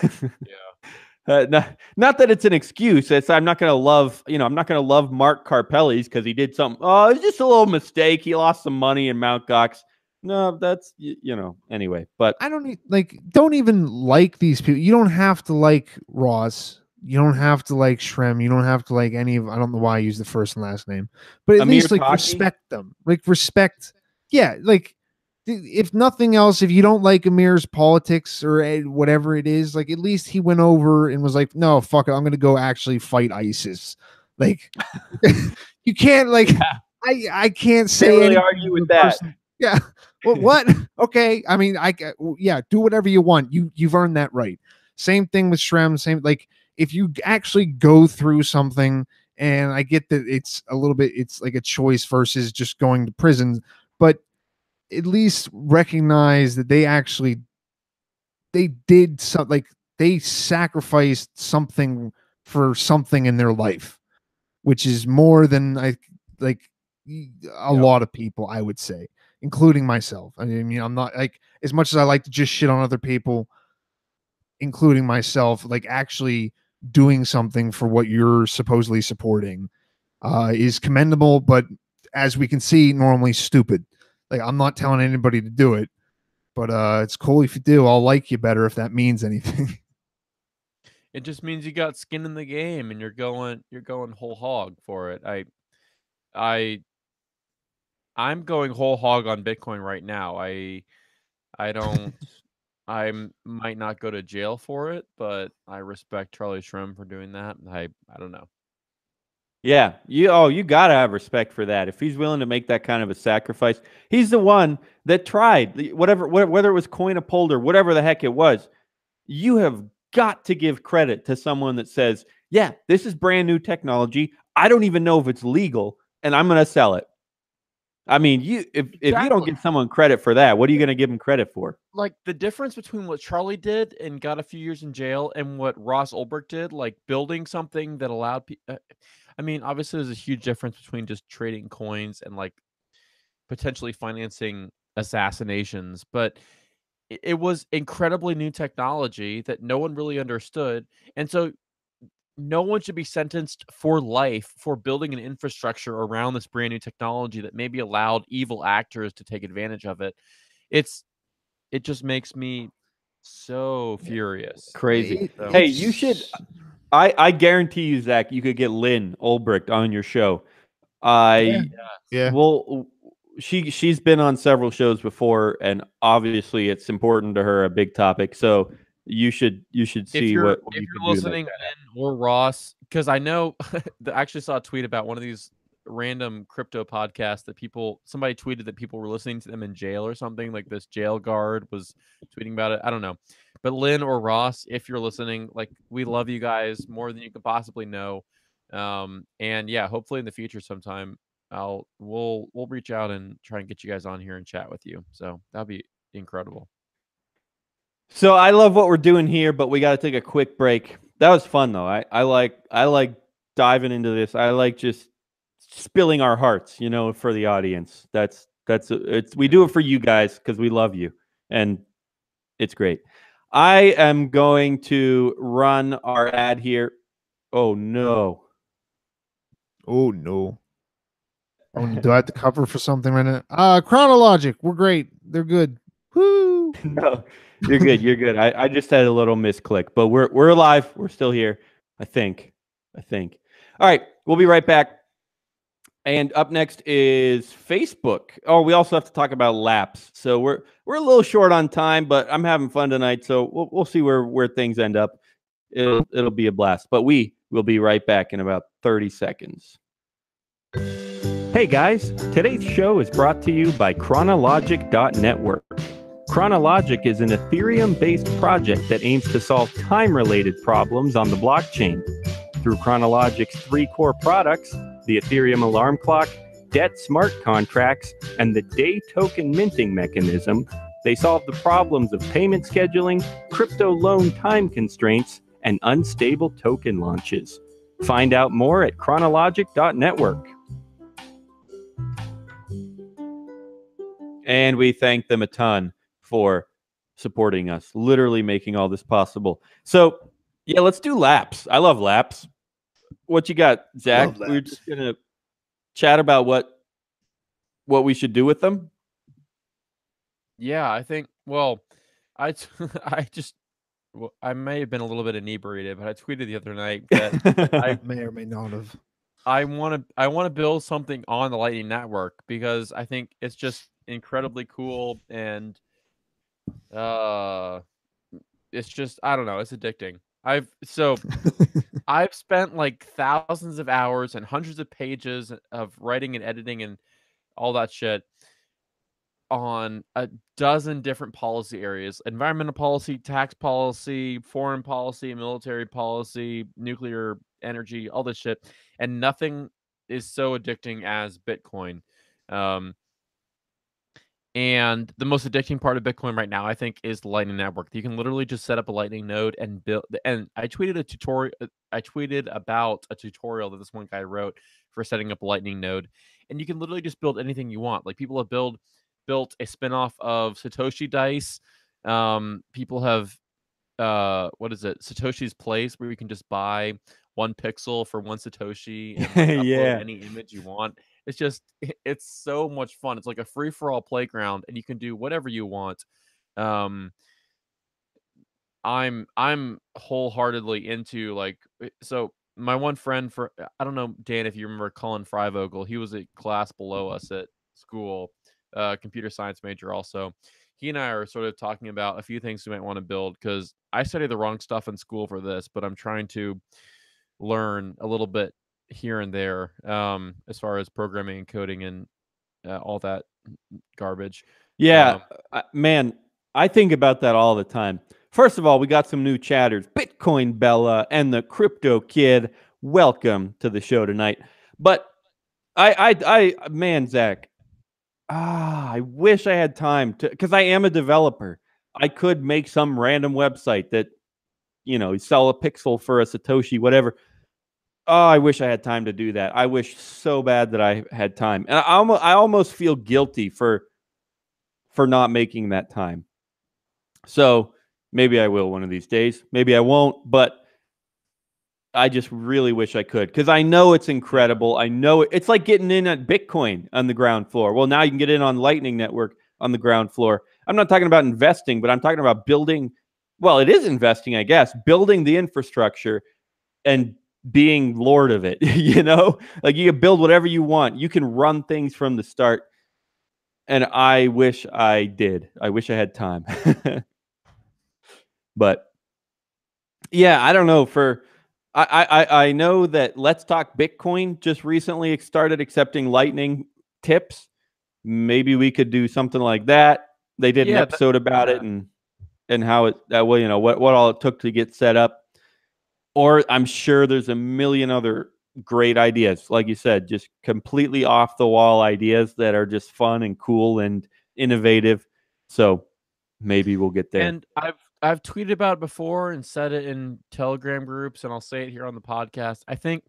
Not that it's an excuse. I'm not going to love, I'm not going to love Mark Carpelli's because he did something. Oh, it's just a little mistake. He lost some money in Mt. Gox. No, that's, anyway. But I don't even like these people. You don't have to like Ross. You don't have to like Shrem. You don't have to like any of, I don't know why I use the first and last name, but at least like respect them. Like respect. Yeah. Like if nothing else, if you don't like Amir's politics or whatever it is, like at least he went over and was like, no, fuck it. I'm going to go actually fight ISIS. Like you can't like, I can't say really argue with that. Yeah. Well, what? Okay. I mean, yeah, do whatever you want. You've earned that right. Same thing with Shrem. Same, like if you actually go through something, and I get that it's a little bit, it's like a choice versus just going to prison, but at least recognize that they did something, like they sacrificed something for something in their life, which is more than a lot of people, I would say, including myself. I mean, I'm not like, as much as I like to just shit on other people, including myself, like actually doing something for what you're supposedly supporting is commendable, but as we can see, normally stupid. Like, I'm not telling anybody to do it, but it's cool if you do. I'll like you better if that means anything. It just means you got skin in the game and you're going whole hog for it. I'm going whole hog on Bitcoin right now. I don't I might not go to jail for it, but I respect Charlie Shrem for doing that. I don't know. Yeah, you gotta have respect for that. If he's willing to make that kind of a sacrifice, he's the one that tried whether it was Coinapult or whatever the heck it was. You have got to give credit to someone that says, "Yeah, this is brand new technology. I don't even know if it's legal, and I'm going to sell it." I mean, if you don't give someone credit for that, what are you going to give them credit for? Like the difference between what Charlie did and got a few years in jail and what Ross Ulbricht did, like building something that allowed people. I mean, obviously, there's a huge difference between just trading coins and like potentially financing assassinations, but it was incredibly new technology that no one really understood, and so no one should be sentenced for life for building an infrastructure around this brand new technology that maybe allowed evil actors to take advantage of it. It just makes me so furious. Crazy. Hey, you should. I guarantee you, Zach, you could get Lynn Ulbricht on your show. Yeah. Well, she's been on several shows before, and obviously it's important to her, a big topic. So you should see what if you you're can do listening, Lynn or Ross, because I know I actually saw a tweet about one of these random crypto podcasts that somebody tweeted that people were listening to them in jail or something. Like this jail guard was tweeting about it. I don't know, but Lynn or Ross, if you're listening, like we love you guys more than you could possibly know. And yeah, hopefully in the future sometime we'll reach out and try and get you guys on here and chat with you. So that'd be incredible. So I love what we're doing here, but we got to take a quick break. That was fun though. I like diving into this. I like just spilling our hearts, for the audience. We do it for you guys because we love you, and it's great. I am going to run our ad here. Oh no. Oh no. Oh, do I have to cover for something right now? Chronologic, we're great. They're good. Woo! No, you're good. You're good. I just had a little misclick, but we're alive. We're still here. I think. All right, we'll be right back. And up next is Facebook. Oh, we also have to talk about laps. So we're a little short on time, but I'm having fun tonight. So we'll see where things end up. It'll be a blast. But we will be right back in about 30 seconds. Hey guys, today's show is brought to you by Chronologic.network. Chronologic is an Ethereum-based project that aims to solve time-related problems on the blockchain. Through Chronologic's 3 core products, the Ethereum alarm clock, debt smart contracts, and the day token minting mechanism, they solve the problems of payment scheduling, crypto loan time constraints, and unstable token launches. Find out more at Chronologic.network. And we thank them a ton for supporting us, literally making all this possible. So Yeah, let's do laps. I love laps. What you got, Zach? Love We're laps. just gonna chat about what we should do with them. Yeah, I think. Well, I t- I just well, I may have been a little bit inebriated, but I tweeted the other night that I May or may not have. I want to build something on the Lightning Network because I think it's just incredibly cool and uh it's just I don't know, it's addicting. I've spent like thousands of hours and hundreds of pages of writing and editing and all that shit on a dozen different policy areas: environmental policy, tax policy, foreign policy, military policy, nuclear energy, all this shit. And nothing is so addicting as Bitcoin. Um, and the most addicting part of Bitcoin right now, I think, is the Lightning Network. You can literally just set up a Lightning node and build. And I tweeted a tutorial. I tweeted about a tutorial that this one guy wrote for setting up a Lightning node, and you can literally just build anything you want. Like people have built a spinoff of Satoshi Dice. People have what is it? Satoshi's Place, where you can just buy 1 pixel for 1 Satoshi and like upload Yeah. any image you want. It's just it's so much fun. It's like a free for all playground, and you can do whatever you want. Um, I'm wholeheartedly into like so my one friend for I don't know, Dan, if you remember Colin Freivogel. He was a class below us at school, computer science major also. He and I are sort of talking about a few things we might want to build because I studied the wrong stuff in school for this, but I'm trying to learn a little bit here and there, as far as programming and coding and all that garbage. Yeah, Um, man, I think about that all the time. First of all, we got some new chatters. Bitcoin Bella and the Crypto Kid. Welcome to the show tonight. But man, Zach, I wish I had time to, because I am a developer. I could make some random website that, sell a pixel for a Satoshi, whatever. Oh, I wish I had time to do that. I wish so bad that I had time, and I almost feel guilty for not making that time. So maybe I will one of these days. Maybe I won't, but I just really wish I could because I know it's incredible. I know it's like getting in at Bitcoin on the ground floor. Well, now you can get in on Lightning Network on the ground floor. I'm not talking about investing, but I'm talking about building. Well, it is investing, I guess, building the infrastructure and being lord of it. Like you can build whatever you want. You can run things from the start. And I wish I did. I wish I had time. But yeah, I don't know. I know that Let's Talk Bitcoin just recently started accepting Lightning tips. Maybe we could do something like that. They did an yeah, episode about it and how it what all it took to get set up. Or I'm sure there's a million other great ideas, like you said, just completely off the wall ideas that are just fun and cool and innovative. So maybe we'll get there. And I've tweeted about it before and said it in Telegram groups, and I'll say it here on the podcast. I think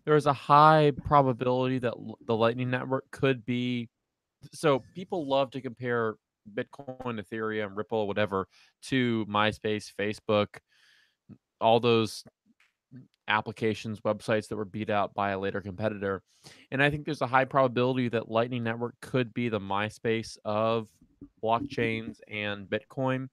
there is a high probability that the Lightning Network could be. So people love to compare Bitcoin, Ethereum, Ripple, whatever, to MySpace, Facebook, all those applications, websites that were beat out by a later competitor. And I think there's a high probability that Lightning Network could be the MySpace of blockchains and Bitcoin.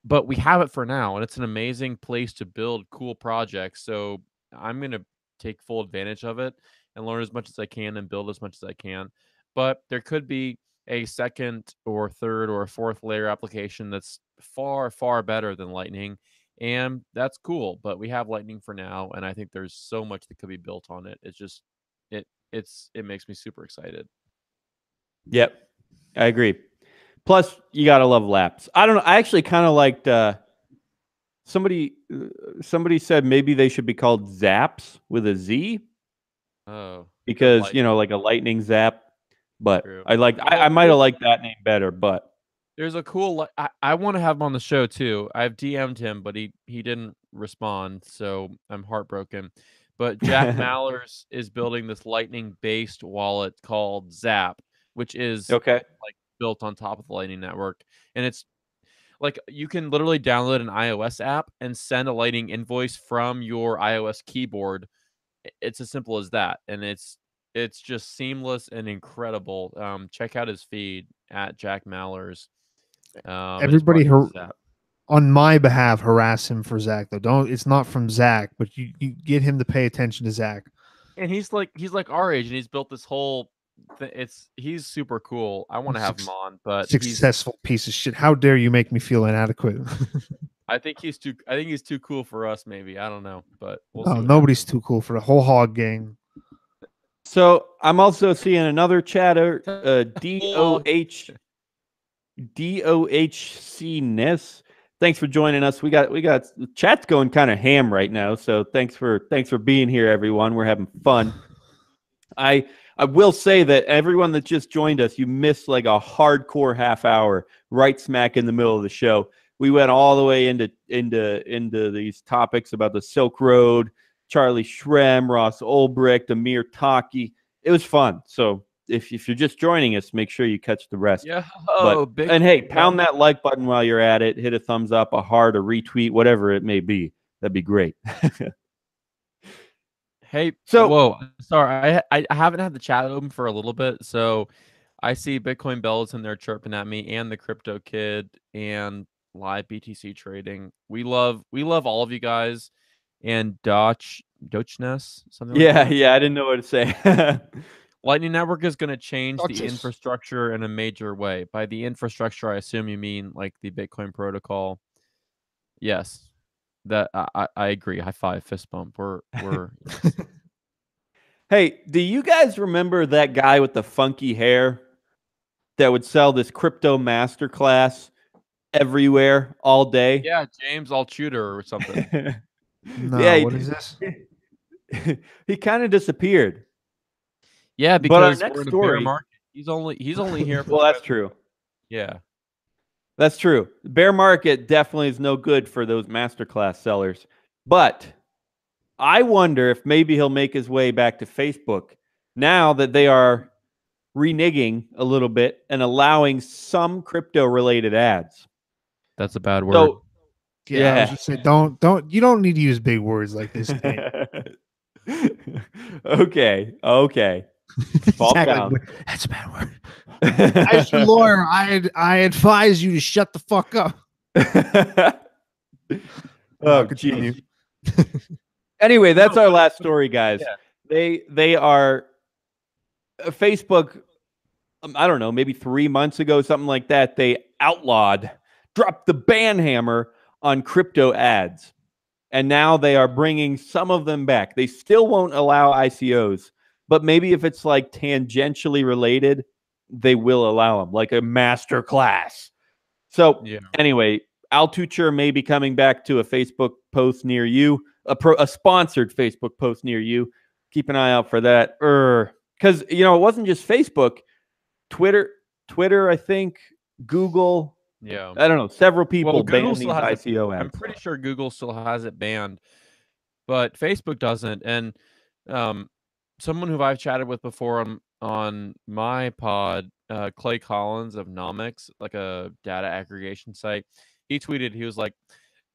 But we have it for now, and it's an amazing place to build cool projects. So I'm going to take full advantage of it and learn as much as I can and build as much as I can. But there could be a second or third or a fourth layer application that's far, far better than Lightning. And that's cool. But we have Lightning for now, and I think there's so much that could be built on it. It's just it makes me super excited. Yep, I agree. Plus, you gotta love laps. I don't know. I actually kind of liked somebody. Somebody said maybe they should be called Zaps with a Z Oh, because like a lightning zap. But true. I like. Well, I might have liked that name better. But there's a cool. I want to have him on the show too. I've DM'd him, but he didn't respond, so I'm heartbroken. But Jack Mallers is building this Lightning based wallet called Zap, which is okay. like built on top of the Lightning Network, and it's like you can literally download an iOS app and send a Lightning invoice from your iOS keyboard. It's as simple as that, and it's just seamless and incredible. Check out his feed at Jack Mallers. Everybody on my behalf harass him for Zach though. Don't. It's not from Zach, but you get him to pay attention to Zach. And he's like our age, and he's built this whole. He's super cool. I want to have him on, but successful piece of shit. How dare you make me feel inadequate? I think he's too cool for us. Maybe, I don't know, but we'll see. Nobody's too cool for the whole hog gang. So I'm also seeing another chatter. DOHC-ness. Thanks for joining us. We got chat's going kind of ham right now. So thanks for being here, everyone. We're having fun. I will say that everyone that just joined us, you missed like a hardcore half hour right smack in the middle of the show. We went all the way into these topics about the Silk Road, Charlie Shrem, Ross Ulbricht, Amir Taki. It was fun. So if you're just joining us, make sure you catch the rest. Yeah. And hey, pound that like button while you're at it. Hit a thumbs up, a heart, a retweet, whatever it may be. That'd be great. Hey, whoa, sorry, I haven't had the chat open for a little bit, so I see Bitcoin Bells in there chirping at me, and the Crypto Kid, and live BTC trading. We love all of you guys, and Dochness, something. Yeah, like yeah, I didn't know what to say. Lightning Network is going to change the infrastructure in a major way. By the infrastructure, I assume you mean like the Bitcoin protocol. Yes. That I agree. High five, fist bump. We're yes. Hey, do you guys remember that guy with the funky hair that would sell this crypto masterclass everywhere all day? Yeah, James Altucher or something. No, yeah, what is this? He kind of disappeared. Yeah, because we're in a bear market. He's only here for well, that's true. Yeah. That's true. The bear market definitely is no good for those masterclass sellers. But I wonder if maybe he'll make his way back to Facebook now that they are reneging a little bit and allowing some crypto-related ads. That's a bad word. So, yeah. I was just saying, you don't need to use big words like this. Okay. Fall down. That's a bad word. As your lawyer, I advise you to shut the fuck up. Oh, geez. Anyway, that's our last story, guys. Yeah. They are Facebook. I don't know, maybe 3 months ago, something like that. They dropped the ban hammer on crypto ads, and now they are bringing some of them back. They still won't allow ICOs, but maybe if it's like tangentially related, they will allow them, like a master class. So anyway, Altucher may be coming back to a Facebook post near you, a sponsored Facebook post near you. Keep an eye out for that. Because, it wasn't just Facebook. Twitter, I think, Google. Yeah. I don't know. Several people banned these ICO ads. I'm pretty sure Google still has it banned, but Facebook doesn't. And someone who I've chatted with before on my pod, Clay Collins of Nomics, like a data aggregation site, he tweeted, he was like,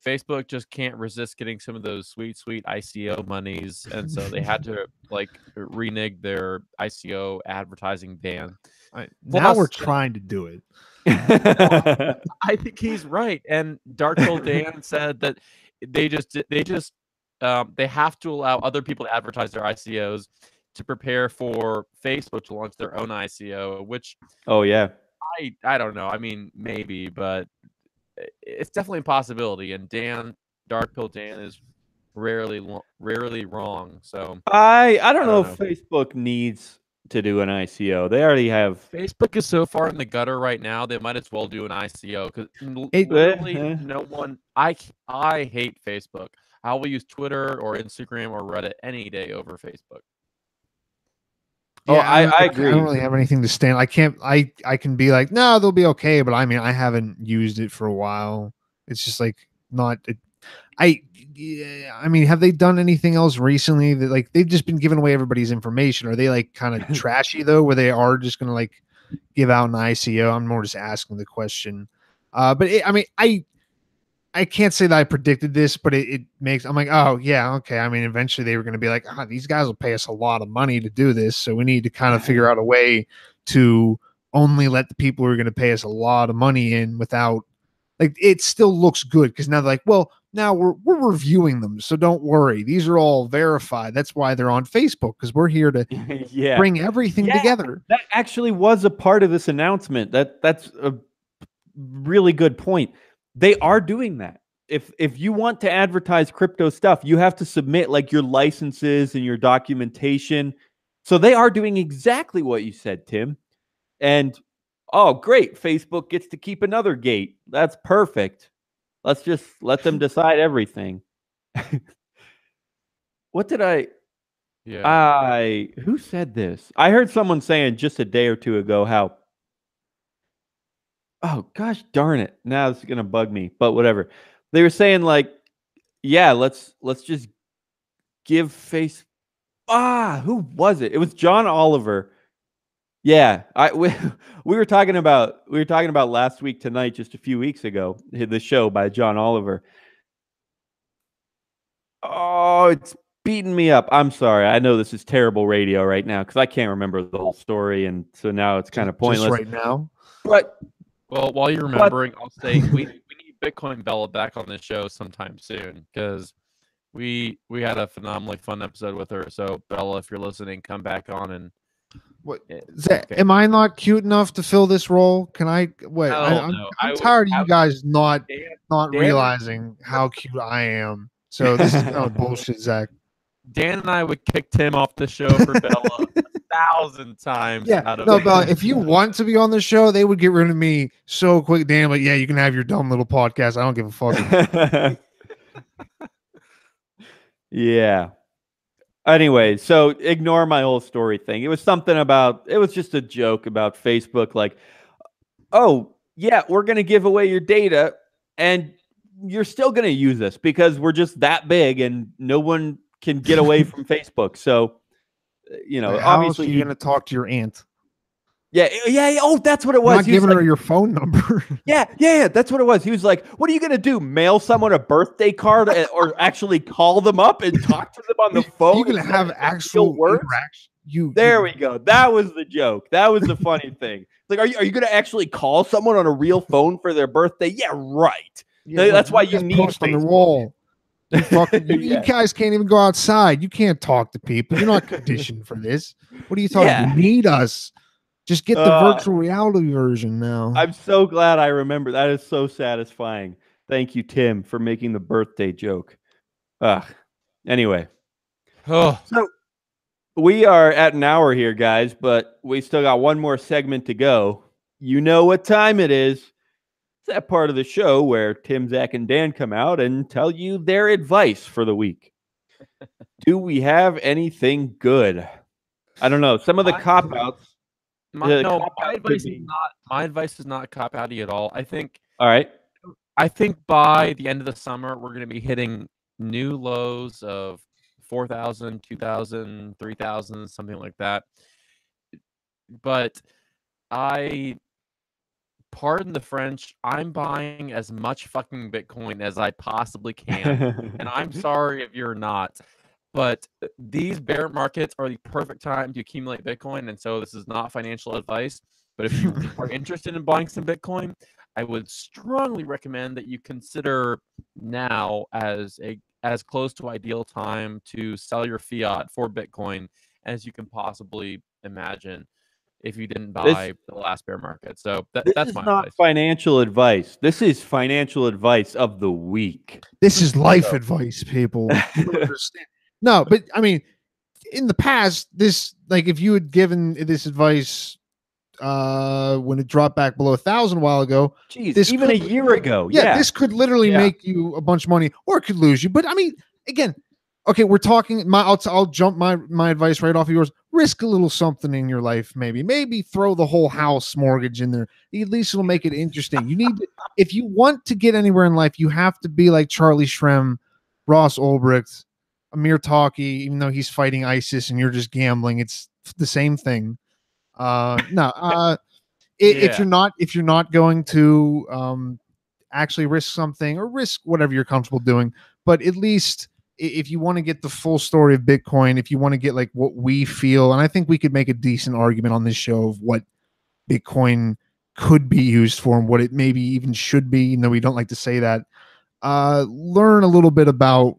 Facebook just can't resist getting some of those sweet ICO monies, and so they had to like renege their ICO advertising ban. Now we're trying to do it. I think he's right. And Darkhold Dan said that they have to allow other people to advertise their ICOs to prepare for Facebook to launch their own ICO, which I don't know. I mean, maybe, but it's definitely a possibility. And Darkhold Dan is rarely wrong. So I don't know if Facebook needs to do an ICO. They already have. Facebook is so far in the gutter right now, they might as well do an ICO because literally no one. I hate Facebook. I will use Twitter or Instagram or Reddit any day over Facebook. Yeah, I agree. I don't really have anything to stand. I can be like, no, they'll be okay. But I mean, I haven't used it for a while. It's just like not. I mean, have they done anything else recently that like they've just been giving away everybody's information? Are they like kind of trashy though, where they are just going to like give out an ICO? I'm more just asking the question. But I mean, I can't say that I predicted this, but it makes, I'm like, oh yeah, okay. I mean, eventually they were going to be like, these guys will pay us a lot of money to do this, so we need to kind of figure out a way to only let the people who are going to pay us a lot of money in without, like, it still looks good because now they're like, well, now we're reviewing them, so don't worry, these are all verified. That's why they're on Facebook, because we're here to bring everything together. That actually was a part of this announcement. That's a really good point. They are doing that. If you want to advertise crypto stuff, you have to submit like your licenses and your documentation. So they are doing exactly what you said, Tim. And oh, great, Facebook gets to keep another gate. That's perfect. Let's just let them decide everything. What did I? Yeah. Who said this? I heard someone saying just a day or two ago how, oh gosh darn it, now this is gonna bug me, but whatever. They were saying like, yeah, let's just give who was it? It was John Oliver. Yeah, we were talking about last week tonight, just a few weeks ago, the show by John Oliver. Oh, it's beating me up. I'm sorry. I know this is terrible radio right now because I can't remember the whole story, and so now it's kind of pointless right now. But well, while you're remembering, I'll say we need Bitcoin Bella back on the show sometime soon because we had a phenomenally fun episode with her. So Bella, if you're listening, come back on and. What am I not cute enough to fill this role? Can I? Wait, I'm tired of you guys not realizing how cute I am. So this is kind of bullshit, Zach. Dan and I would kick Tim off the show for Bella 1,000 times. Yeah, no, Bella, if you want to be on the show, they would get rid of me so quick. Dan, like, yeah, you can have your dumb little podcast. I don't give a fuck. Yeah. Anyway, so ignore my whole story thing. It was something about, it was just a joke about Facebook. Like, oh, yeah, we're going to give away your data and you're still going to use us because we're just that big and no one can get away from Facebook. So, you know, how obviously you're going to talk to your aunt. Yeah. Oh, that's what it was. You're not giving her your phone number. Yeah. That's what it was. He was like, "What are you gonna do? Mail someone a birthday card, or actually call them up and talk to them on the phone? You can have actual interaction." There we go. That was the joke. That was the funny thing. Like, are you gonna actually call someone on a real phone for their birthday? Yeah, right. Yeah, that's why you need post on the wall. You guys can't even go outside. You can't talk to people. You're not conditioned for this. What are you talking? You need us. Just get the virtual reality version now. I'm so glad I remember. That is so satisfying. Thank you, Tim, for making the birthday joke. Anyway. So we are at an hour here, guys, but we still got one more segment to go. You know what time it is. It's that part of the show where Tim, Zach, and Dan come out and tell you their advice for the week. Do we have anything good? I don't know. Some of the cop-outs. My advice is not cop-outy at all. I think by the end of the summer, we're going to be hitting new lows of 4,000, 2,000, 3,000, something like that. But pardon the French, I'm buying as much fucking Bitcoin as I possibly can. And I'm sorry if you're not. But these bear markets are the perfect time to accumulate Bitcoin. And so this is not financial advice. But if you are interested in buying some Bitcoin, I would strongly recommend that you consider now as close to ideal time to sell your fiat for Bitcoin as you can possibly imagine if you didn't buy the last bear market. So that's my advice. This is not financial advice. This is financial advice of the week. This is life advice, people. You don't understand. No, but I mean, in the past, if you had given this advice when it dropped back below 1,000 a while ago, even a year ago, this could literally make you a bunch of money, or it could lose you. But I mean, again, okay, we're talking. I'll jump my advice right off of yours. Risk a little something in your life, maybe throw the whole house mortgage in there. At least it'll make it interesting. You need if you want to get anywhere in life, you have to be like Charlie Shrem, Ross Ulbricht, Amir Talkie, even though he's fighting ISIS and you're just gambling, it's the same thing. If you're not going to actually risk something or risk whatever you're comfortable doing. But at least if you want to get the full story of Bitcoin, if you want to get like what we feel, and I think we could make a decent argument on this show of what Bitcoin could be used for and what it maybe even should be, even though we don't like to say that. Learn a little bit about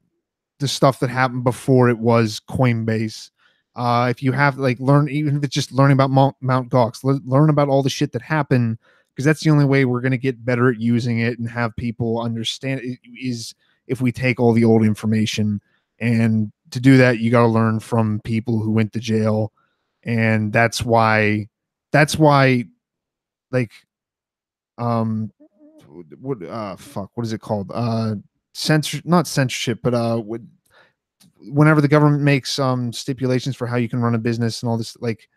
the stuff that happened before it was Coinbase. If you have like learn, even if it's just learning about Mount Gox, learn about all the shit that happened, because that's the only way we're going to get better at using it and have people understand it, is if we take all the old information. And to do that, you got to learn from people who went to jail. And that's why like, what is it called? Not censorship, but whenever the government makes stipulations for how you can run a business and all this, like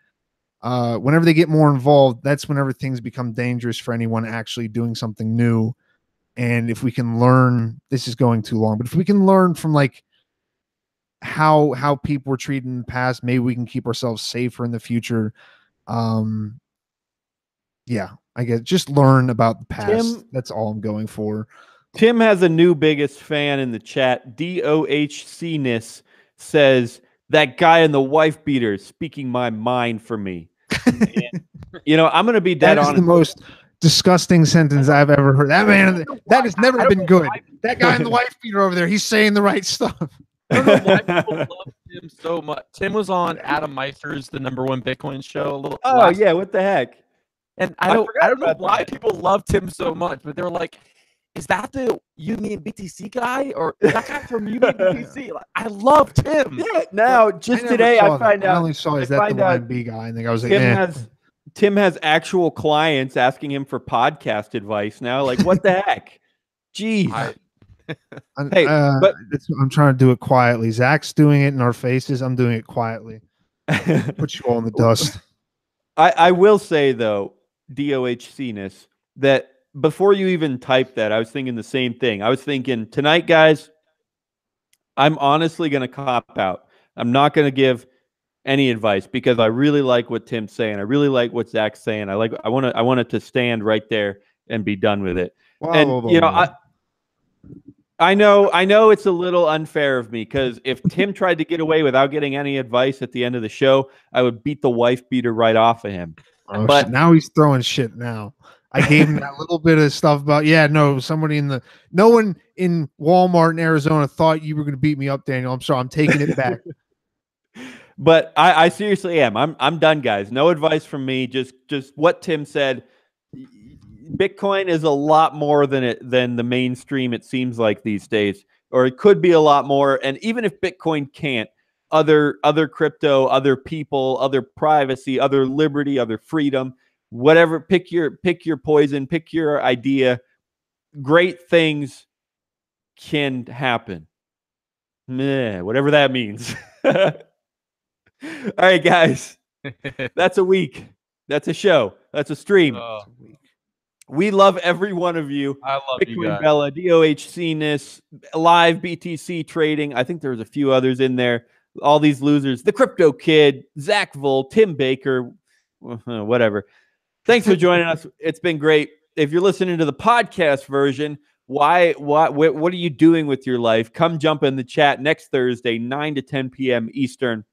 whenever they get more involved, that's whenever things become dangerous for anyone actually doing something new. And if we can learn, this is going too long, but if we can learn from like how people were treated in the past, maybe we can keep ourselves safer in the future. Yeah, I guess just learn about the past. That's all I'm going for. Tim has a new biggest fan in the chat. DOHCness says, that guy in the wife beater is speaking my mind for me. And, you know, I'm going to be dead honest. That is the most disgusting sentence I've ever heard. That man, that has never been good. That guy in the wife beater over there, he's saying the right stuff. I don't know why people love Tim so much. Tim was on Adam Meister's The #1 Bitcoin show. Yeah, what the heck? And I don't know why people loved him so much, but they're like, is that the Uni and BTC guy, or is that guy from Uni and BTC? Like, I loved him. Yeah. Now, just today, I find out. I only saw is that the YMB guy, and I was like, Tim has actual clients asking him for podcast advice now. Like, what the heck? Jeez. But I'm trying to do it quietly. Zach's doing it in our faces. I'm doing it quietly. Put you all in the dust. I will say though, DOHCness, that before you even typed that, I was thinking the same thing. I was thinking tonight, guys, I'm honestly going to cop out. I'm not going to give any advice because I really like what Tim's saying. I really like what Zach's saying. I want it to stand right there and be done with it. I know it's a little unfair of me because if Tim tried to get away without getting any advice at the end of the show, I would beat the wife beater right off of him. Oh, but now he's throwing shit now. I gave him that little bit of stuff about, no one in Walmart in Arizona thought you were going to beat me up, Daniel. I'm sorry. I'm taking it back. But I seriously am. I'm done, guys. No advice from me. Just what Tim said. Bitcoin is a lot more than the mainstream, it seems like these days, or it could be a lot more. And even if Bitcoin can't, other crypto, other people, other privacy, other liberty, other freedom, whatever, pick your poison, pick your idea. Great things can happen. Whatever that means. All right, guys. That's a week. That's a show. That's a stream. We love every one of you. I love Bitcoin you guys. Bella, DOHCness, live BTC trading. I think there's a few others in there. All these losers. The Crypto Kid, Zach Vol, Tim Baker, whatever. Thanks for joining us. It's been great. If you're listening to the podcast version, what are you doing with your life? Come jump in the chat next Thursday, 9 to 10 p.m. Eastern.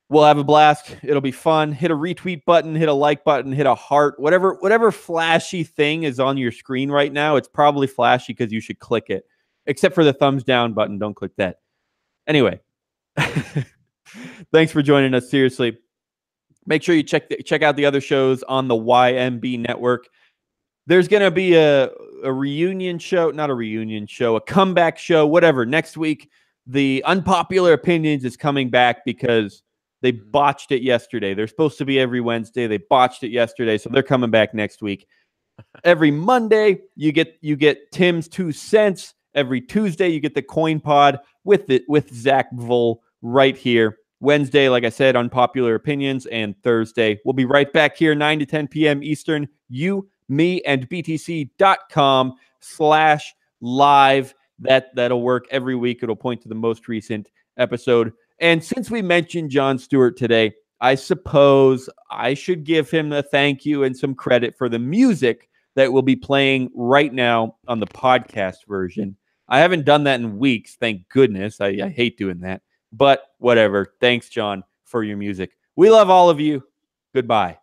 We'll have a blast. It'll be fun. Hit a retweet button, hit a like button, hit a heart, whatever flashy thing is on your screen right now. It's probably flashy because you should click it, except for the thumbs down button. Don't click that. Anyway, thanks for joining us. Seriously, make sure you check out the other shows on the YMB network. There's going to be a reunion show, not a reunion show, a comeback show, whatever. Next week, the Unpopular Opinions is coming back because they botched it yesterday. They're supposed to be every Wednesday. They botched it yesterday, so they're coming back next week. Every Monday, you get Tim's 2 cents. Every Tuesday, you get the Coin Pod with Zach Vol right here. Wednesday, like I said, Unpopular Opinions, and Thursday, we'll be right back here, 9 to 10 p.m. Eastern. You, me, and BTC.com/live. That'll work every week. It'll point to the most recent episode. And since we mentioned Jon Stewart today, I suppose I should give him a thank you and some credit for the music that will be playing right now on the podcast version. I haven't done that in weeks, thank goodness. I hate doing that, but whatever. Thanks, John, for your music. We love all of you. Goodbye.